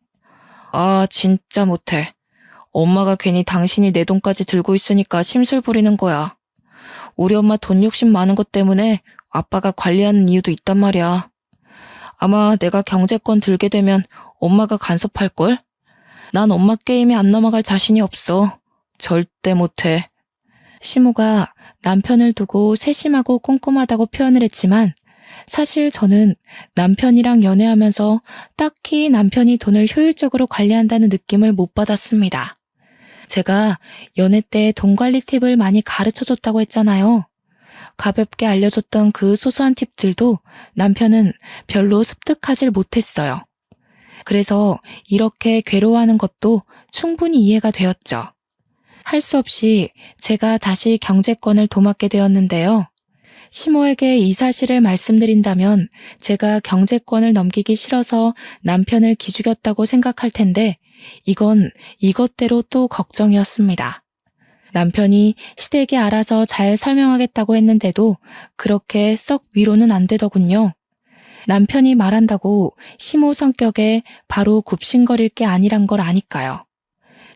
아, 진짜 못해. 엄마가 괜히 당신이 내 돈까지 들고 있으니까 심술 부리는 거야. 우리 엄마 돈 욕심 많은 것 때문에 아빠가 관리하는 이유도 있단 말이야. 아마 내가 경제권 들게 되면 엄마가 간섭할걸? 난 엄마 게임에 안 넘어갈 자신이 없어. 절대 못해. 시모가 남편을 두고 세심하고 꼼꼼하다고 표현을 했지만 사실 저는 남편이랑 연애하면서 딱히 남편이 돈을 효율적으로 관리한다는 느낌을 못 받았습니다. 제가 연애 때 돈 관리 팁을 많이 가르쳐줬다고 했잖아요. 가볍게 알려줬던 그 소소한 팁들도 남편은 별로 습득하질 못했어요. 그래서 이렇게 괴로워하는 것도 충분히 이해가 되었죠. 할 수 없이 제가 다시 경제권을 도맡게 되었는데요. 시모에게 이 사실을 말씀드린다면 제가 경제권을 넘기기 싫어서 남편을 기죽였다고 생각할 텐데 이건 이것대로 또 걱정이었습니다. 남편이 시댁에 알아서 잘 설명하겠다고 했는데도 그렇게 썩 위로는 안 되더군요. 남편이 말한다고 시모 성격에 바로 굽신거릴 게 아니란 걸 아니까요.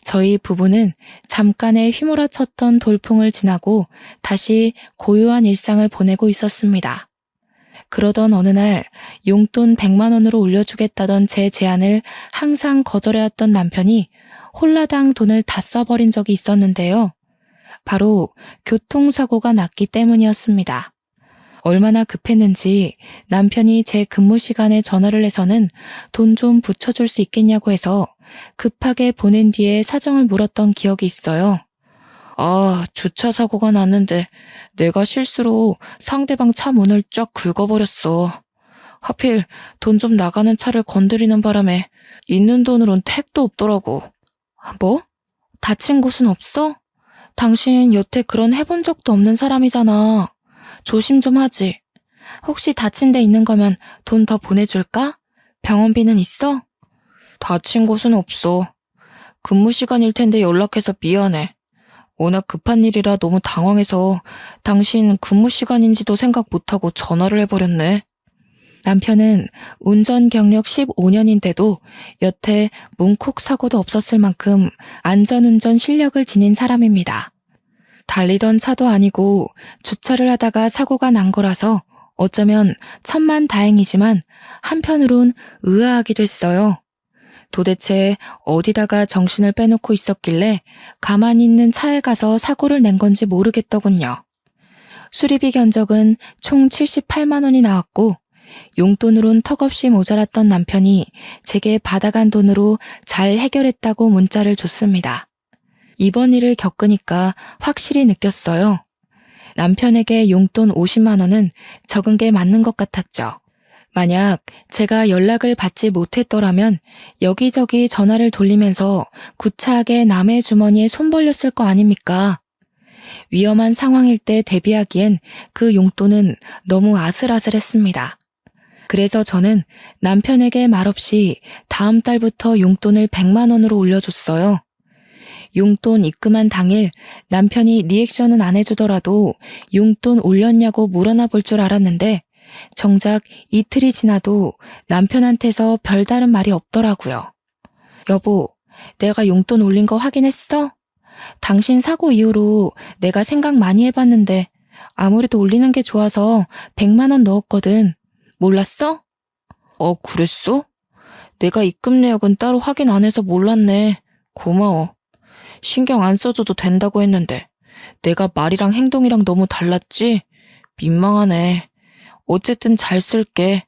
저희 부부는 잠깐의 휘몰아쳤던 돌풍을 지나고 다시 고요한 일상을 보내고 있었습니다. 그러던 어느 날 용돈 100만 원으로 올려주겠다던 제 제안을 항상 거절해왔던 남편이 홀라당 돈을 다 써버린 적이 있었는데요. 바로 교통사고가 났기 때문이었습니다. 얼마나 급했는지 남편이 제 근무 시간에 전화를 해서는 돈 좀 붙여줄 수 있겠냐고 해서 급하게 보낸 뒤에 사정을 물었던 기억이 있어요. 주차 사고가 났는데 내가 실수로 상대방 차 문을 쫙 긁어버렸어. 하필 돈 좀 나가는 차를 건드리는 바람에 있는 돈으론 택도 없더라고. 뭐? 다친 곳은 없어? 당신 여태 그런 해본 적도 없는 사람이잖아. 조심 좀 하지. 혹시 다친 데 있는 거면 돈 더 보내줄까? 병원비는 있어? 다친 곳은 없어. 근무 시간일 텐데 연락해서 미안해. 워낙 급한 일이라 너무 당황해서 당신 근무 시간인지도 생각 못하고 전화를 해버렸네. 남편은 운전 경력 15년인데도 여태 문콕 사고도 없었을 만큼 안전운전 실력을 지닌 사람입니다. 달리던 차도 아니고 주차를 하다가 사고가 난 거라서 어쩌면 천만다행이지만 한편으론 의아하기도 했어요. 도대체 어디다가 정신을 빼놓고 있었길래 가만히 있는 차에 가서 사고를 낸 건지 모르겠더군요. 수리비 견적은 총 78만 원이 나왔고 용돈으론 턱없이 모자랐던 남편이 제게 받아간 돈으로 잘 해결했다고 문자를 줬습니다. 이번 일을 겪으니까 확실히 느꼈어요. 남편에게 용돈 50만 원은 적은 게 맞는 것 같았죠. 만약 제가 연락을 받지 못했더라면 여기저기 전화를 돌리면서 구차하게 남의 주머니에 손 벌렸을 거 아닙니까? 위험한 상황일 때 대비하기엔 그 용돈은 너무 아슬아슬했습니다. 그래서 저는 남편에게 말없이 다음 달부터 용돈을 100만 원으로 올려줬어요. 용돈 입금한 당일 남편이 리액션은 안 해주더라도 용돈 올렸냐고 물어나 볼 줄 알았는데 정작 이틀이 지나도 남편한테서 별다른 말이 없더라고요. 여보, 내가 용돈 올린 거 확인했어? 당신 사고 이후로 내가 생각 많이 해봤는데 아무래도 올리는 게 좋아서 100만 원 넣었거든. 몰랐어? 그랬어? 내가 입금 내역은 따로 확인 안 해서 몰랐네. 고마워. 신경 안 써줘도 된다고 했는데 내가 말이랑 행동이랑 너무 달랐지? 민망하네. 어쨌든 잘 쓸게.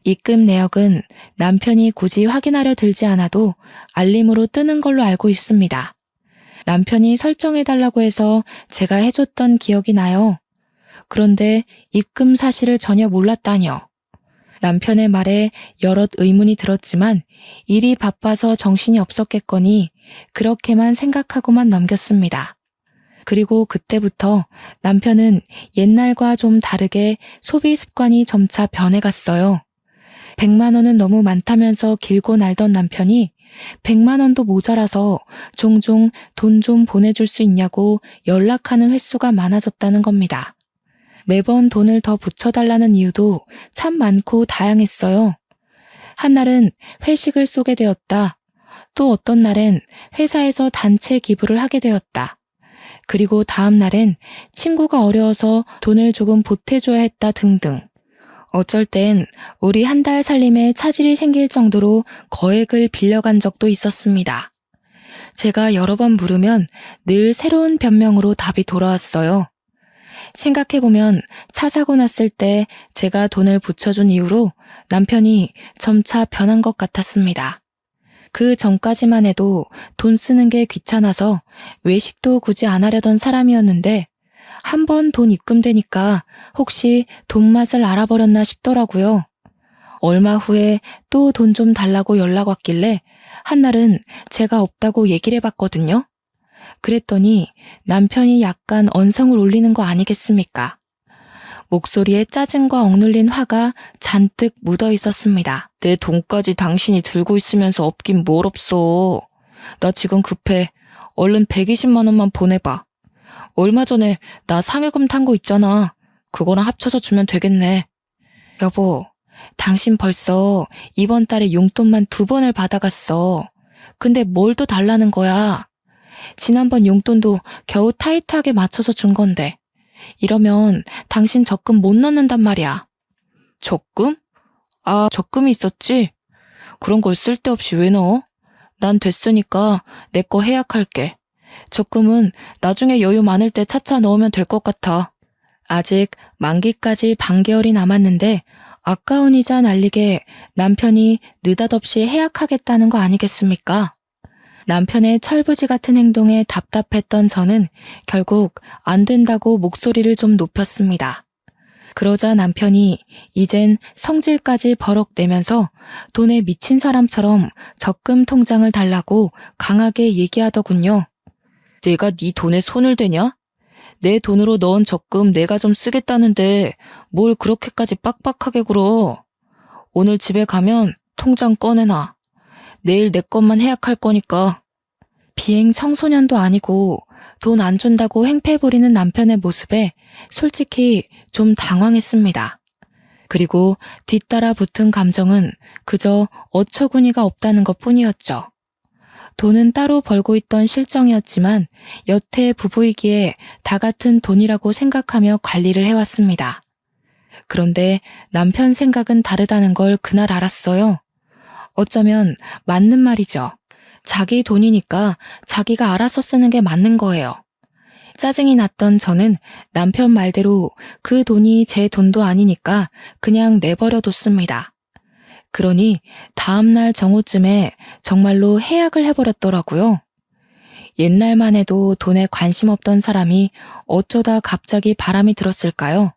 입금 내역은 남편이 굳이 확인하려 들지 않아도 알림으로 뜨는 걸로 알고 있습니다. 남편이 설정해달라고 해서 제가 해줬던 기억이 나요. 그런데 입금 사실을 전혀 몰랐다뇨. 남편의 말에 여럿 의문이 들었지만 일이 바빠서 정신이 없었겠거니 그렇게만 생각하고만 넘겼습니다. 그리고 그때부터 남편은 옛날과 좀 다르게 소비 습관이 점차 변해갔어요. 100만 원은 너무 많다면서 길고 날던 남편이 100만 원도 모자라서 종종 돈 좀 보내줄 수 있냐고 연락하는 횟수가 많아졌다는 겁니다. 매번 돈을 더 붙여달라는 이유도 참 많고 다양했어요. 한날은 회식을 쏘게 되었다. 또 어떤 날엔 회사에서 단체 기부를 하게 되었다. 그리고 다음 날엔 친구가 어려워서 돈을 조금 보태줘야 했다 등등. 어쩔 땐 우리 한 달 살림에 차질이 생길 정도로 거액을 빌려간 적도 있었습니다. 제가 여러 번 물으면 늘 새로운 변명으로 답이 돌아왔어요. 생각해보면 차 사고 났을 때 제가 돈을 붙여준 이후로 남편이 점차 변한 것 같았습니다. 그 전까지만 해도 돈 쓰는 게 귀찮아서 외식도 굳이 안 하려던 사람이었는데 한 번 돈 입금되니까 혹시 돈 맛을 알아버렸나 싶더라고요. 얼마 후에 또 돈 좀 달라고 연락 왔길래 한날은 제가 없다고 얘기를 해봤거든요. 그랬더니 남편이 약간 언성을 올리는 거 아니겠습니까? 목소리에 짜증과 억눌린 화가 잔뜩 묻어 있었습니다. 내 돈까지 당신이 들고 있으면서 없긴 뭘 없어. 나 지금 급해. 얼른 120만 원만 보내봐. 얼마 전에 나 상여금 탄 거 있잖아. 그거랑 합쳐서 주면 되겠네. 여보, 당신 벌써 이번 달에 용돈만 2번을 받아갔어. 근데 뭘 또 달라는 거야? 지난번 용돈도 겨우 타이트하게 맞춰서 준 건데 이러면 당신 적금 못 넣는단 말이야. 적금? 적금이 있었지? 그런 걸 쓸데없이 왜 넣어? 난 됐으니까 내 거 해약할게. 적금은 나중에 여유 많을 때 차차 넣으면 될 것 같아. 아직 만기까지 반개월이 남았는데 아까운 이자 날리게 남편이 느닷없이 해약하겠다는 거 아니겠습니까? 남편의 철부지 같은 행동에 답답했던 저는 결국 안 된다고 목소리를 좀 높였습니다. 그러자 남편이 이젠 성질까지 버럭 내면서 돈에 미친 사람처럼 적금 통장을 달라고 강하게 얘기하더군요. 내가 네 돈에 손을 대냐? 내 돈으로 넣은 적금 내가 좀 쓰겠다는데 뭘 그렇게까지 빡빡하게 굴어. 오늘 집에 가면 통장 꺼내놔. 내일 내 것만 해약할 거니까. 비행 청소년도 아니고 돈 안 준다고 행패 부리는 남편의 모습에 솔직히 좀 당황했습니다. 그리고 뒤따라 붙은 감정은 그저 어처구니가 없다는 것 뿐이었죠. 돈은 따로 벌고 있던 실정이었지만 여태 부부이기에 다 같은 돈이라고 생각하며 관리를 해왔습니다. 그런데 남편 생각은 다르다는 걸 그날 알았어요. 어쩌면 맞는 말이죠. 자기 돈이니까 자기가 알아서 쓰는 게 맞는 거예요. 짜증이 났던 저는 남편 말대로 그 돈이 제 돈도 아니니까 그냥 내버려 뒀습니다. 그러니 다음날 정오쯤에 정말로 해약을 해버렸더라고요. 옛날만 해도 돈에 관심 없던 사람이 어쩌다 갑자기 바람이 들었을까요?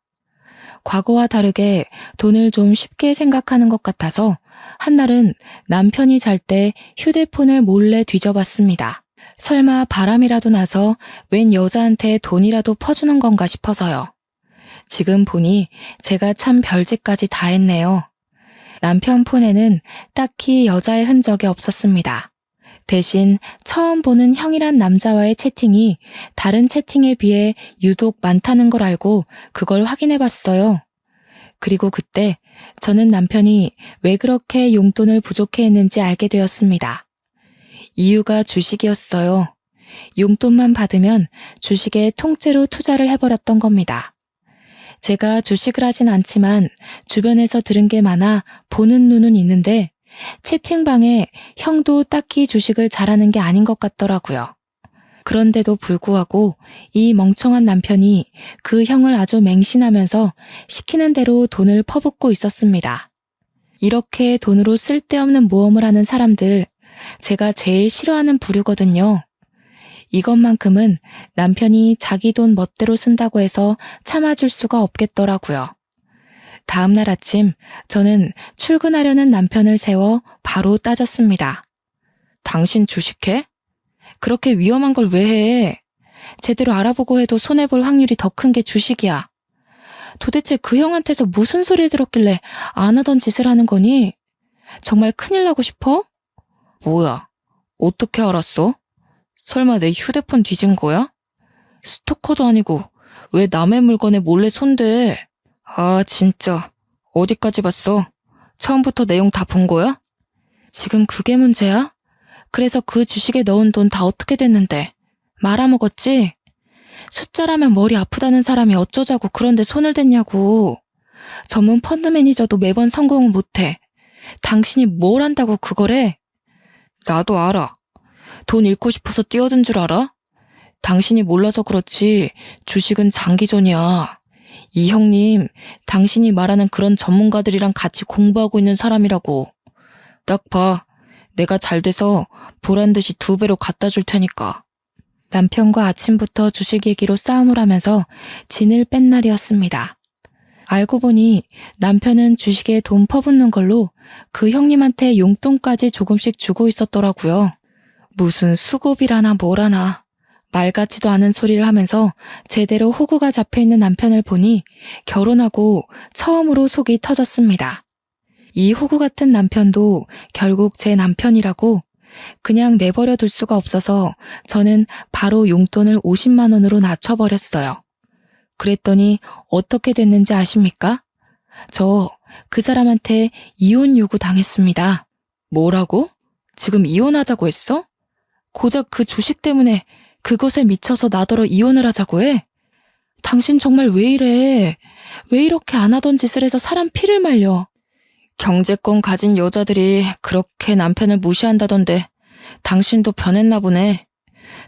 과거와 다르게 돈을 좀 쉽게 생각하는 것 같아서 한날은 남편이 잘 때 휴대폰을 몰래 뒤져봤습니다. 설마 바람이라도 나서 웬 여자한테 돈이라도 퍼주는 건가 싶어서요. 지금 보니 제가 참 별짓까지 다 했네요. 남편 폰에는 딱히 여자의 흔적이 없었습니다. 대신 처음 보는 형이란 남자와의 채팅이 다른 채팅에 비해 유독 많다는 걸 알고 그걸 확인해 봤어요. 그리고 그때 저는 남편이 왜 그렇게 용돈을 부족해 했는지 알게 되었습니다. 이유가 주식이었어요. 용돈만 받으면 주식에 통째로 투자를 해버렸던 겁니다. 제가 주식을 하진 않지만 주변에서 들은 게 많아 보는 눈은 있는데 채팅방에 형도 딱히 주식을 잘하는 게 아닌 것 같더라고요. 그런데도 불구하고 이 멍청한 남편이 그 형을 아주 맹신하면서 시키는 대로 돈을 퍼붓고 있었습니다. 이렇게 돈으로 쓸데없는 모험을 하는 사람들, 제가 제일 싫어하는 부류거든요. 이것만큼은 남편이 자기 돈 멋대로 쓴다고 해서 참아줄 수가 없겠더라고요. 다음날 아침 저는 출근하려는 남편을 세워 바로 따졌습니다. 당신 주식해? 그렇게 위험한 걸 왜 해? 제대로 알아보고 해도 손해볼 확률이 더 큰 게 주식이야. 도대체 그 형한테서 무슨 소리를 들었길래 안 하던 짓을 하는 거니? 정말 큰일 나고 싶어? 뭐야? 어떻게 알았어? 설마 내 휴대폰 뒤진 거야? 스토커도 아니고 왜 남의 물건에 몰래 손대? 아, 진짜. 어디까지 봤어? 처음부터 내용 다 본 거야? 지금 그게 문제야? 그래서 그 주식에 넣은 돈 다 어떻게 됐는데? 말아먹었지? 숫자라면 머리 아프다는 사람이 어쩌자고 그런데 손을 댔냐고. 전문 펀드 매니저도 매번 성공은 못해. 당신이 뭘 안다고 그거래? 나도 알아. 돈 잃고 싶어서 뛰어든 줄 알아? 당신이 몰라서 그렇지 주식은 장기전이야. 이 형님, 당신이 말하는 그런 전문가들이랑 같이 공부하고 있는 사람이라고. 딱 봐. 내가 잘 돼서 보란 듯이 2배로 갖다 줄 테니까. 남편과 아침부터 주식 얘기로 싸움을 하면서 진을 뺀 날이었습니다. 알고 보니 남편은 주식에 돈 퍼붓는 걸로 그 형님한테 용돈까지 조금씩 주고 있었더라고요. 무슨 수급이라나 뭐라나 말 같지도 않은 소리를 하면서 제대로 호구가 잡혀있는 남편을 보니 결혼하고 처음으로 속이 터졌습니다. 이 호구 같은 남편도 결국 제 남편이라고 그냥 내버려 둘 수가 없어서 저는 바로 용돈을 50만 원으로 낮춰버렸어요. 그랬더니 어떻게 됐는지 아십니까? 저 그 사람한테 이혼 요구 당했습니다. 뭐라고? 지금 이혼하자고 했어? 고작 그 주식 때문에 그것에 미쳐서 나더러 이혼을 하자고 해? 당신 정말 왜 이래? 왜 이렇게 안 하던 짓을 해서 사람 피를 말려? 경제권 가진 여자들이 그렇게 남편을 무시한다던데 당신도 변했나 보네.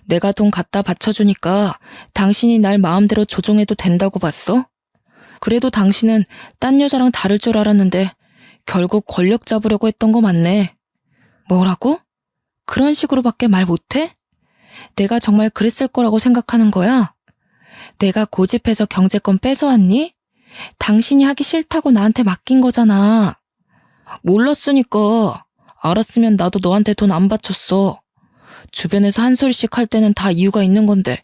내가 돈 갖다 바쳐주니까 당신이 날 마음대로 조종해도 된다고 봤어? 그래도 당신은 딴 여자랑 다를 줄 알았는데 결국 권력 잡으려고 했던 거 맞네. 뭐라고? 그런 식으로밖에 말 못해? 내가 정말 그랬을 거라고 생각하는 거야? 내가 고집해서 경제권 뺏어왔니? 당신이 하기 싫다고 나한테 맡긴 거잖아. 몰랐으니까. 알았으면 나도 너한테 돈 안 바쳤어. 주변에서 한 소리씩 할 때는 다 이유가 있는 건데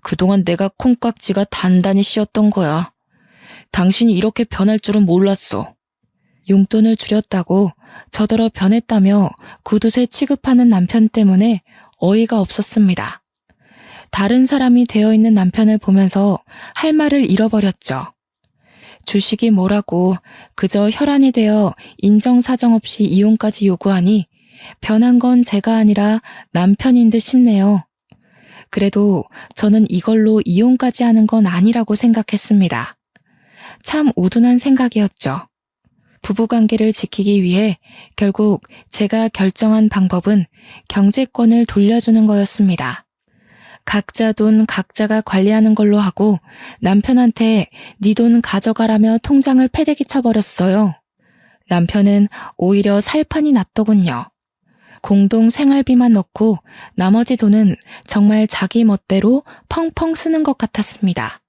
그동안 내가 콩깍지가 단단히 씌었던 거야. 당신이 이렇게 변할 줄은 몰랐어. 용돈을 줄였다고 저더러 변했다며 구두쇠 취급하는 남편 때문에 어이가 없었습니다. 다른 사람이 되어 있는 남편을 보면서 할 말을 잃어버렸죠. 주식이 뭐라고 그저 혈안이 되어 인정사정 없이 이혼까지 요구하니 변한 건 제가 아니라 남편인 듯 싶네요. 그래도 저는 이걸로 이혼까지 하는 건 아니라고 생각했습니다. 참 우둔한 생각이었죠. 부부관계를 지키기 위해 결국 제가 결정한 방법은 경제권을 돌려주는 거였습니다. 각자 돈 각자가 관리하는 걸로 하고 남편한테 네 돈 가져가라며 통장을 패대기 쳐버렸어요. 남편은 오히려 살판이 났더군요. 공동 생활비만 넣고 나머지 돈은 정말 자기 멋대로 펑펑 쓰는 것 같았습니다.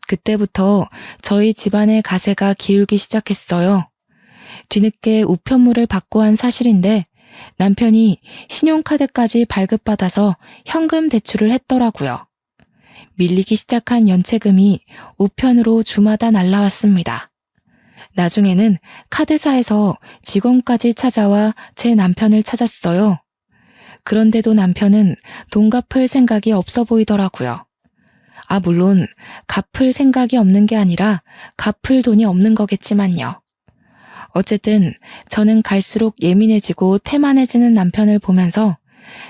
그때부터 저희 집안의 가세가 기울기 시작했어요. 뒤늦게 우편물을 받고 한 사실인데 남편이 신용카드까지 발급받아서 현금 대출을 했더라고요. 밀리기 시작한 연체금이 우편으로 주마다 날라왔습니다. 나중에는 카드사에서 직원까지 찾아와 제 남편을 찾았어요. 그런데도 남편은 돈 갚을 생각이 없어 보이더라고요. 물론 갚을 생각이 없는 게 아니라 갚을 돈이 없는 거겠지만요. 어쨌든 저는 갈수록 예민해지고 태만해지는 남편을 보면서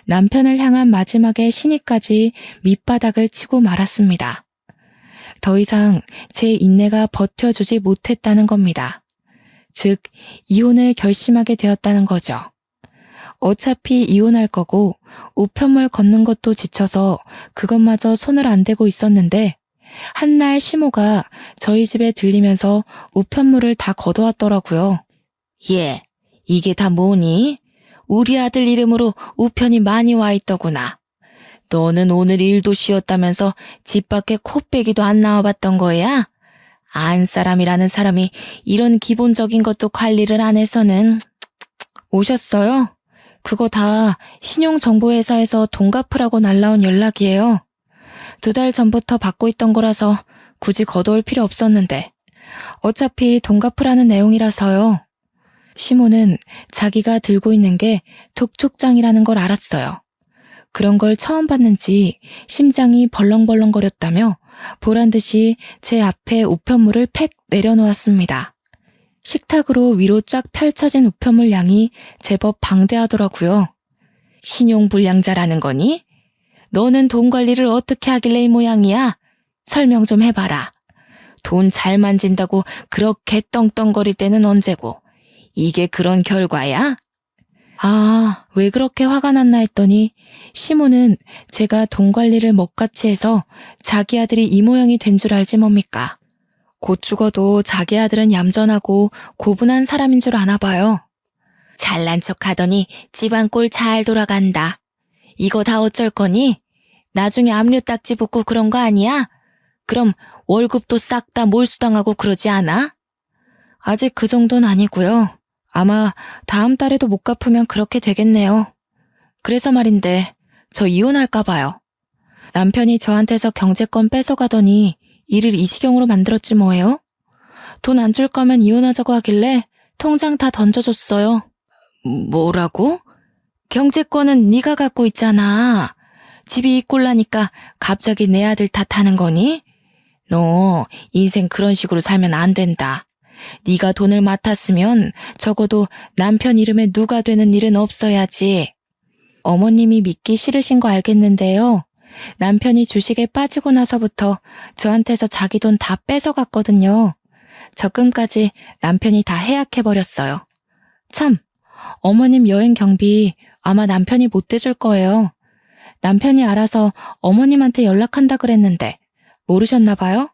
남편을 향한 마지막의 시니까지 밑바닥을 치고 말았습니다. 더 이상 제 인내가 버텨주지 못했다는 겁니다. 즉, 이혼을 결심하게 되었다는 거죠. 어차피 이혼할 거고 우편물 걷는 것도 지쳐서 그것마저 손을 안 대고 있었는데 한날 시모가 저희 집에 들리면서 우편물을 다 걷어왔더라고요. 얘, 이게 다 뭐니? 우리 아들 이름으로 우편이 많이 와 있더구나. 너는 오늘 일도 쉬었다면서 집 밖에 코빼기도 안 나와봤던 거야? 안 사람이라는 사람이 이런 기본적인 것도 관리를 안 해서는. 오셨어요? 그거 다 신용정보회사에서 돈 갚으라고 날라온 연락이에요. 2달 전부터 받고 있던 거라서 굳이 걷어올 필요 없었는데 어차피 돈 갚으라는 내용이라서요. 시모는 자기가 들고 있는 게 독촉장이라는 걸 알았어요. 그런 걸 처음 봤는지 심장이 벌렁벌렁거렸다며 보란듯이 제 앞에 우편물을 팩 내려놓았습니다. 식탁으로 위로 쫙 펼쳐진 우편물 양이 제법 방대하더라고요. 신용불량자라는 거니? 너는 돈 관리를 어떻게 하길래 이 모양이야? 설명 좀 해봐라. 돈 잘 만진다고 그렇게 떵떵거릴 때는 언제고? 이게 그런 결과야? 왜 그렇게 화가 났나 했더니 시모는 제가 돈 관리를 먹같이 해서 자기 아들이 이 모양이 된 줄 알지 뭡니까? 곧 죽어도 자기 아들은 얌전하고 고분한 사람인 줄 아나 봐요. 잘난 척 하더니 집안 꼴 잘 돌아간다. 이거 다 어쩔 거니? 나중에 압류 딱지 붙고 그런 거 아니야? 그럼 월급도 싹 다 몰수당하고 그러지 않아? 아직 그 정도는 아니고요. 아마 다음 달에도 못 갚으면 그렇게 되겠네요. 그래서 말인데 저 이혼할까 봐요. 남편이 저한테서 경제권 뺏어가더니 일을 이 지경으로 만들었지 뭐예요? 돈 안 줄 거면 이혼하자고 하길래 통장 다 던져줬어요. 뭐라고? 경제권은 네가 갖고 있잖아. 집이 이 꼴나니까 갑자기 내 아들 탓하는 거니? 너 인생 그런 식으로 살면 안 된다. 네가 돈을 맡았으면 적어도 남편 이름에 누가 되는 일은 없어야지. 어머님이 믿기 싫으신 거 알겠는데요. 남편이 주식에 빠지고 나서부터 저한테서 자기 돈 다 뺏어갔거든요. 적금까지 남편이 다 해약해버렸어요. 참, 어머님 여행 경비 아마 남편이 못 대줄 거예요. 남편이 알아서 어머님한테 연락한다 그랬는데 모르셨나 봐요?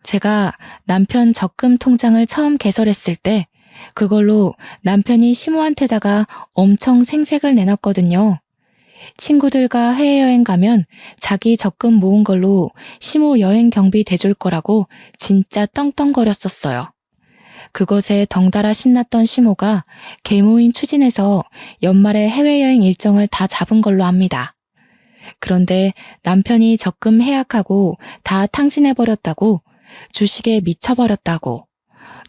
제가 남편 적금 통장을 처음 개설했을 때 그걸로 남편이 시모한테다가 엄청 생색을 내놨거든요. 친구들과 해외여행 가면 자기 적금 모은 걸로 시모 여행 경비 대줄 거라고 진짜 떵떵거렸었어요. 그것에 덩달아 신났던 시모가 개모임 추진해서 연말에 해외여행 일정을 다 잡은 걸로 압니다. 그런데 남편이 적금 해약하고 다 탕진해버렸다고, 주식에 미쳐버렸다고,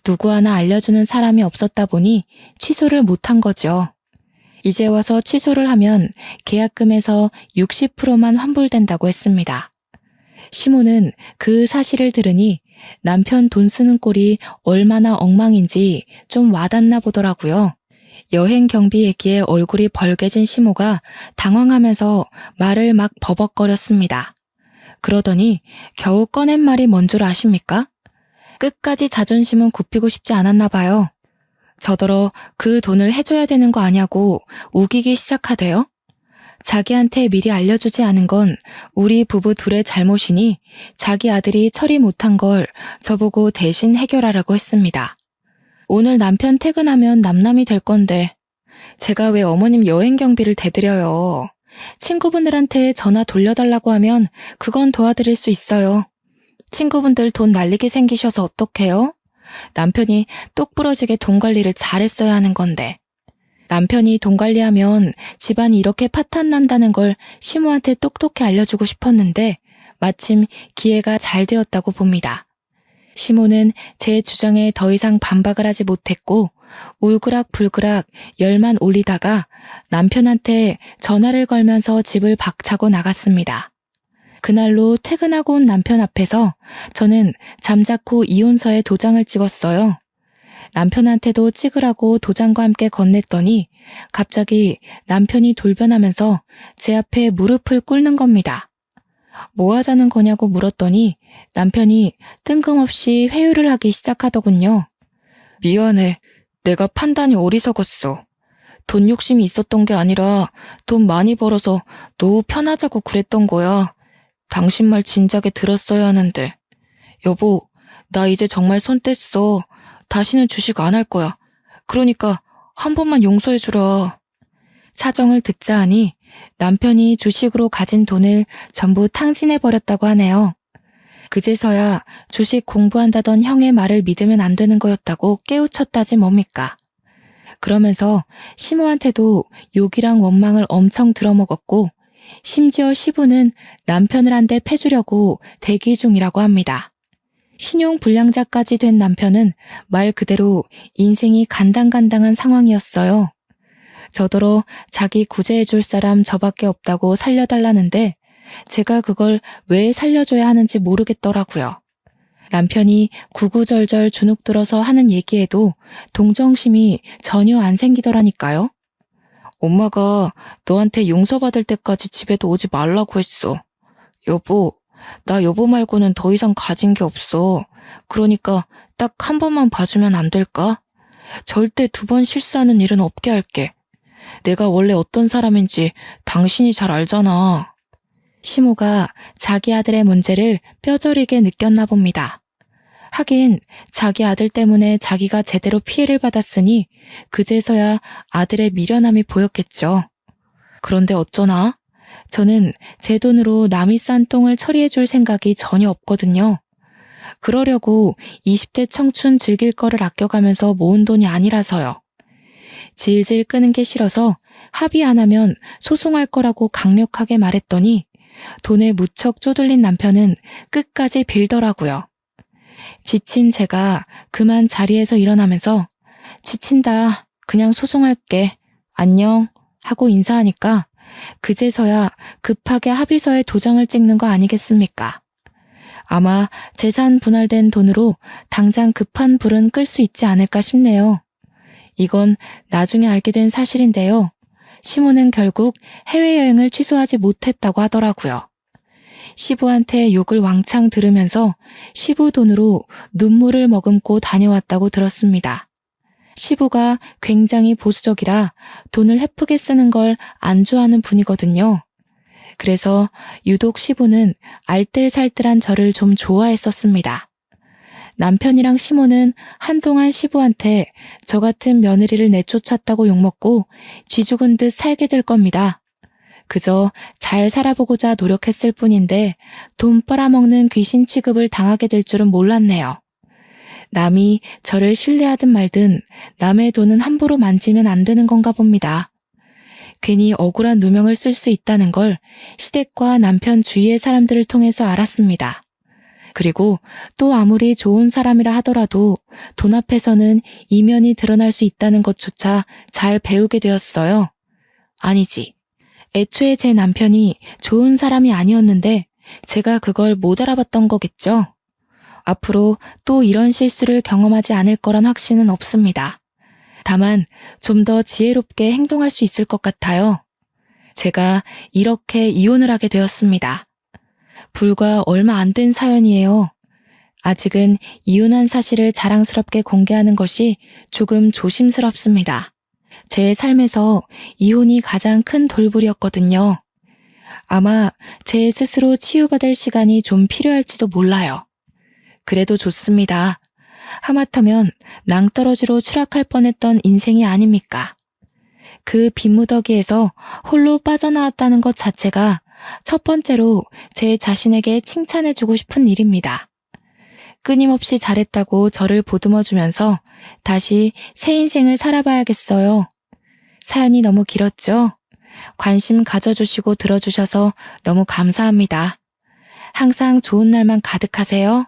누구 하나 알려주는 사람이 없었다 보니 취소를 못한 거죠. 이제 와서 취소를 하면 계약금에서 60%만 환불된다고 했습니다. 시모는 그 사실을 들으니 남편 돈 쓰는 꼴이 얼마나 엉망인지 좀 와닿나 보더라고요. 여행 경비 얘기에 얼굴이 벌개진 시모가 당황하면서 말을 막 버벅거렸습니다. 그러더니 겨우 꺼낸 말이 뭔 줄 아십니까? 끝까지 자존심은 굽히고 싶지 않았나 봐요. 저더러 그 돈을 해줘야 되는 거 아냐고 우기기 시작하대요. 자기한테 미리 알려주지 않은 건 우리 부부 둘의 잘못이니 자기 아들이 처리 못한 걸 저보고 대신 해결하라고 했습니다. 오늘 남편 퇴근하면 남남이 될 건데 제가 왜 어머님 여행 경비를 대드려요. 친구분들한테 전화 돌려달라고 하면 그건 도와드릴 수 있어요. 친구분들 돈 날리게 생기셔서 어떡해요? 남편이 똑부러지게 돈 관리를 잘했어야 하는 건데. 남편이 돈 관리하면 집안이 이렇게 파탄 난다는 걸 시모한테 똑똑히 알려주고 싶었는데 마침 기회가 잘 되었다고 봅니다. 시모는 제 주장에 더 이상 반박을 하지 못했고 울그락불그락 열만 올리다가 남편한테 전화를 걸면서 집을 박차고 나갔습니다. 그날로 퇴근하고 온 남편 앞에서 저는 잠자코 이혼서에 도장을 찍었어요. 남편한테도 찍으라고 도장과 함께 건넸더니 갑자기 남편이 돌변하면서 제 앞에 무릎을 꿇는 겁니다. 뭐 하자는 거냐고 물었더니 남편이 뜬금없이 회유를 하기 시작하더군요. 미안해. 내가 판단이 어리석었어. 돈 욕심이 있었던 게 아니라 돈 많이 벌어서 노후 편하자고 그랬던 거야. 당신 말 진작에 들었어야 하는데. 여보, 나 이제 정말 손 뗐어. 다시는 주식 안 할 거야. 그러니까 한 번만 용서해주라. 사정을 듣자 하니 남편이 주식으로 가진 돈을 전부 탕진해버렸다고 하네요. 그제서야 주식 공부한다던 형의 말을 믿으면 안 되는 거였다고 깨우쳤다지 뭡니까. 그러면서 시모한테도 욕이랑 원망을 엄청 들어먹었고 심지어 시부는 남편을 한 대 패주려고 대기 중이라고 합니다. 신용불량자까지 된 남편은 말 그대로 인생이 간당간당한 상황이었어요. 저더러 자기 구제해줄 사람 저밖에 없다고 살려달라는데 제가 그걸 왜 살려줘야 하는지 모르겠더라고요. 남편이 구구절절 주눅 들어서 하는 얘기에도 동정심이 전혀 안 생기더라니까요. 엄마가 너한테 용서받을 때까지 집에도 오지 말라고 했어. 여보, 나 여보 말고는 더 이상 가진 게 없어. 그러니까 딱 한 번만 봐주면 안 될까? 절대 2번 실수하는 일은 없게 할게. 내가 원래 어떤 사람인지 당신이 잘 알잖아. 시모가 자기 아들의 문제를 뼈저리게 느꼈나 봅니다. 하긴 자기 아들 때문에 자기가 제대로 피해를 받았으니 그제서야 아들의 미련함이 보였겠죠. 그런데 어쩌나? 저는 제 돈으로 남이 싼 똥을 처리해줄 생각이 전혀 없거든요. 그러려고 20대 청춘 즐길 거를 아껴가면서 모은 돈이 아니라서요. 질질 끄는 게 싫어서 합의 안 하면 소송할 거라고 강력하게 말했더니 돈에 무척 쪼들린 남편은 끝까지 빌더라고요. 지친 제가 그만 자리에서 일어나면서 지친다. 그냥 소송할게. 안녕. 하고 인사하니까 그제서야 급하게 합의서에 도장을 찍는 거 아니겠습니까? 아마 재산 분할된 돈으로 당장 급한 불은 끌 수 있지 않을까 싶네요. 이건 나중에 알게 된 사실인데요. 시모는 결국 해외여행을 취소하지 못했다고 하더라고요. 시부한테 욕을 왕창 들으면서 시부 돈으로 눈물을 머금고 다녀왔다고 들었습니다. 시부가 굉장히 보수적이라 돈을 헤프게 쓰는 걸 안 좋아하는 분이거든요. 그래서 유독 시부는 알뜰살뜰한 저를 좀 좋아했었습니다. 남편이랑 시모는 한동안 시부한테 저 같은 며느리를 내쫓았다고 욕먹고 쥐 죽은 듯 살게 될 겁니다. 그저 잘 살아보고자 노력했을 뿐인데 돈 빨아먹는 귀신 취급을 당하게 될 줄은 몰랐네요. 남이 저를 신뢰하든 말든 남의 돈은 함부로 만지면 안 되는 건가 봅니다. 괜히 억울한 누명을 쓸 수 있다는 걸 시댁과 남편 주위의 사람들을 통해서 알았습니다. 그리고 또 아무리 좋은 사람이라 하더라도 돈 앞에서는 이면이 드러날 수 있다는 것조차 잘 배우게 되었어요. 아니지. 애초에 제 남편이 좋은 사람이 아니었는데 제가 그걸 못 알아봤던 거겠죠. 앞으로 또 이런 실수를 경험하지 않을 거란 확신은 없습니다. 다만 좀 더 지혜롭게 행동할 수 있을 것 같아요. 제가 이렇게 이혼을 하게 되었습니다. 불과 얼마 안 된 사연이에요. 아직은 이혼한 사실을 자랑스럽게 공개하는 것이 조금 조심스럽습니다. 제 삶에서 이혼이 가장 큰 돌불이었거든요. 아마 제 스스로 치유받을 시간이 좀 필요할지도 몰라요. 그래도 좋습니다. 하마터면 낭떠러지로 추락할 뻔했던 인생이 아닙니까? 그 빈무더기에서 홀로 빠져나왔다는 것 자체가 첫 번째로 제 자신에게 칭찬해주고 싶은 일입니다. 끊임없이 잘했다고 저를 보듬어주면서 다시 새 인생을 살아봐야겠어요. 사연이 너무 길었죠? 관심 가져주시고 들어주셔서 너무 감사합니다. 항상 좋은 날만 가득하세요.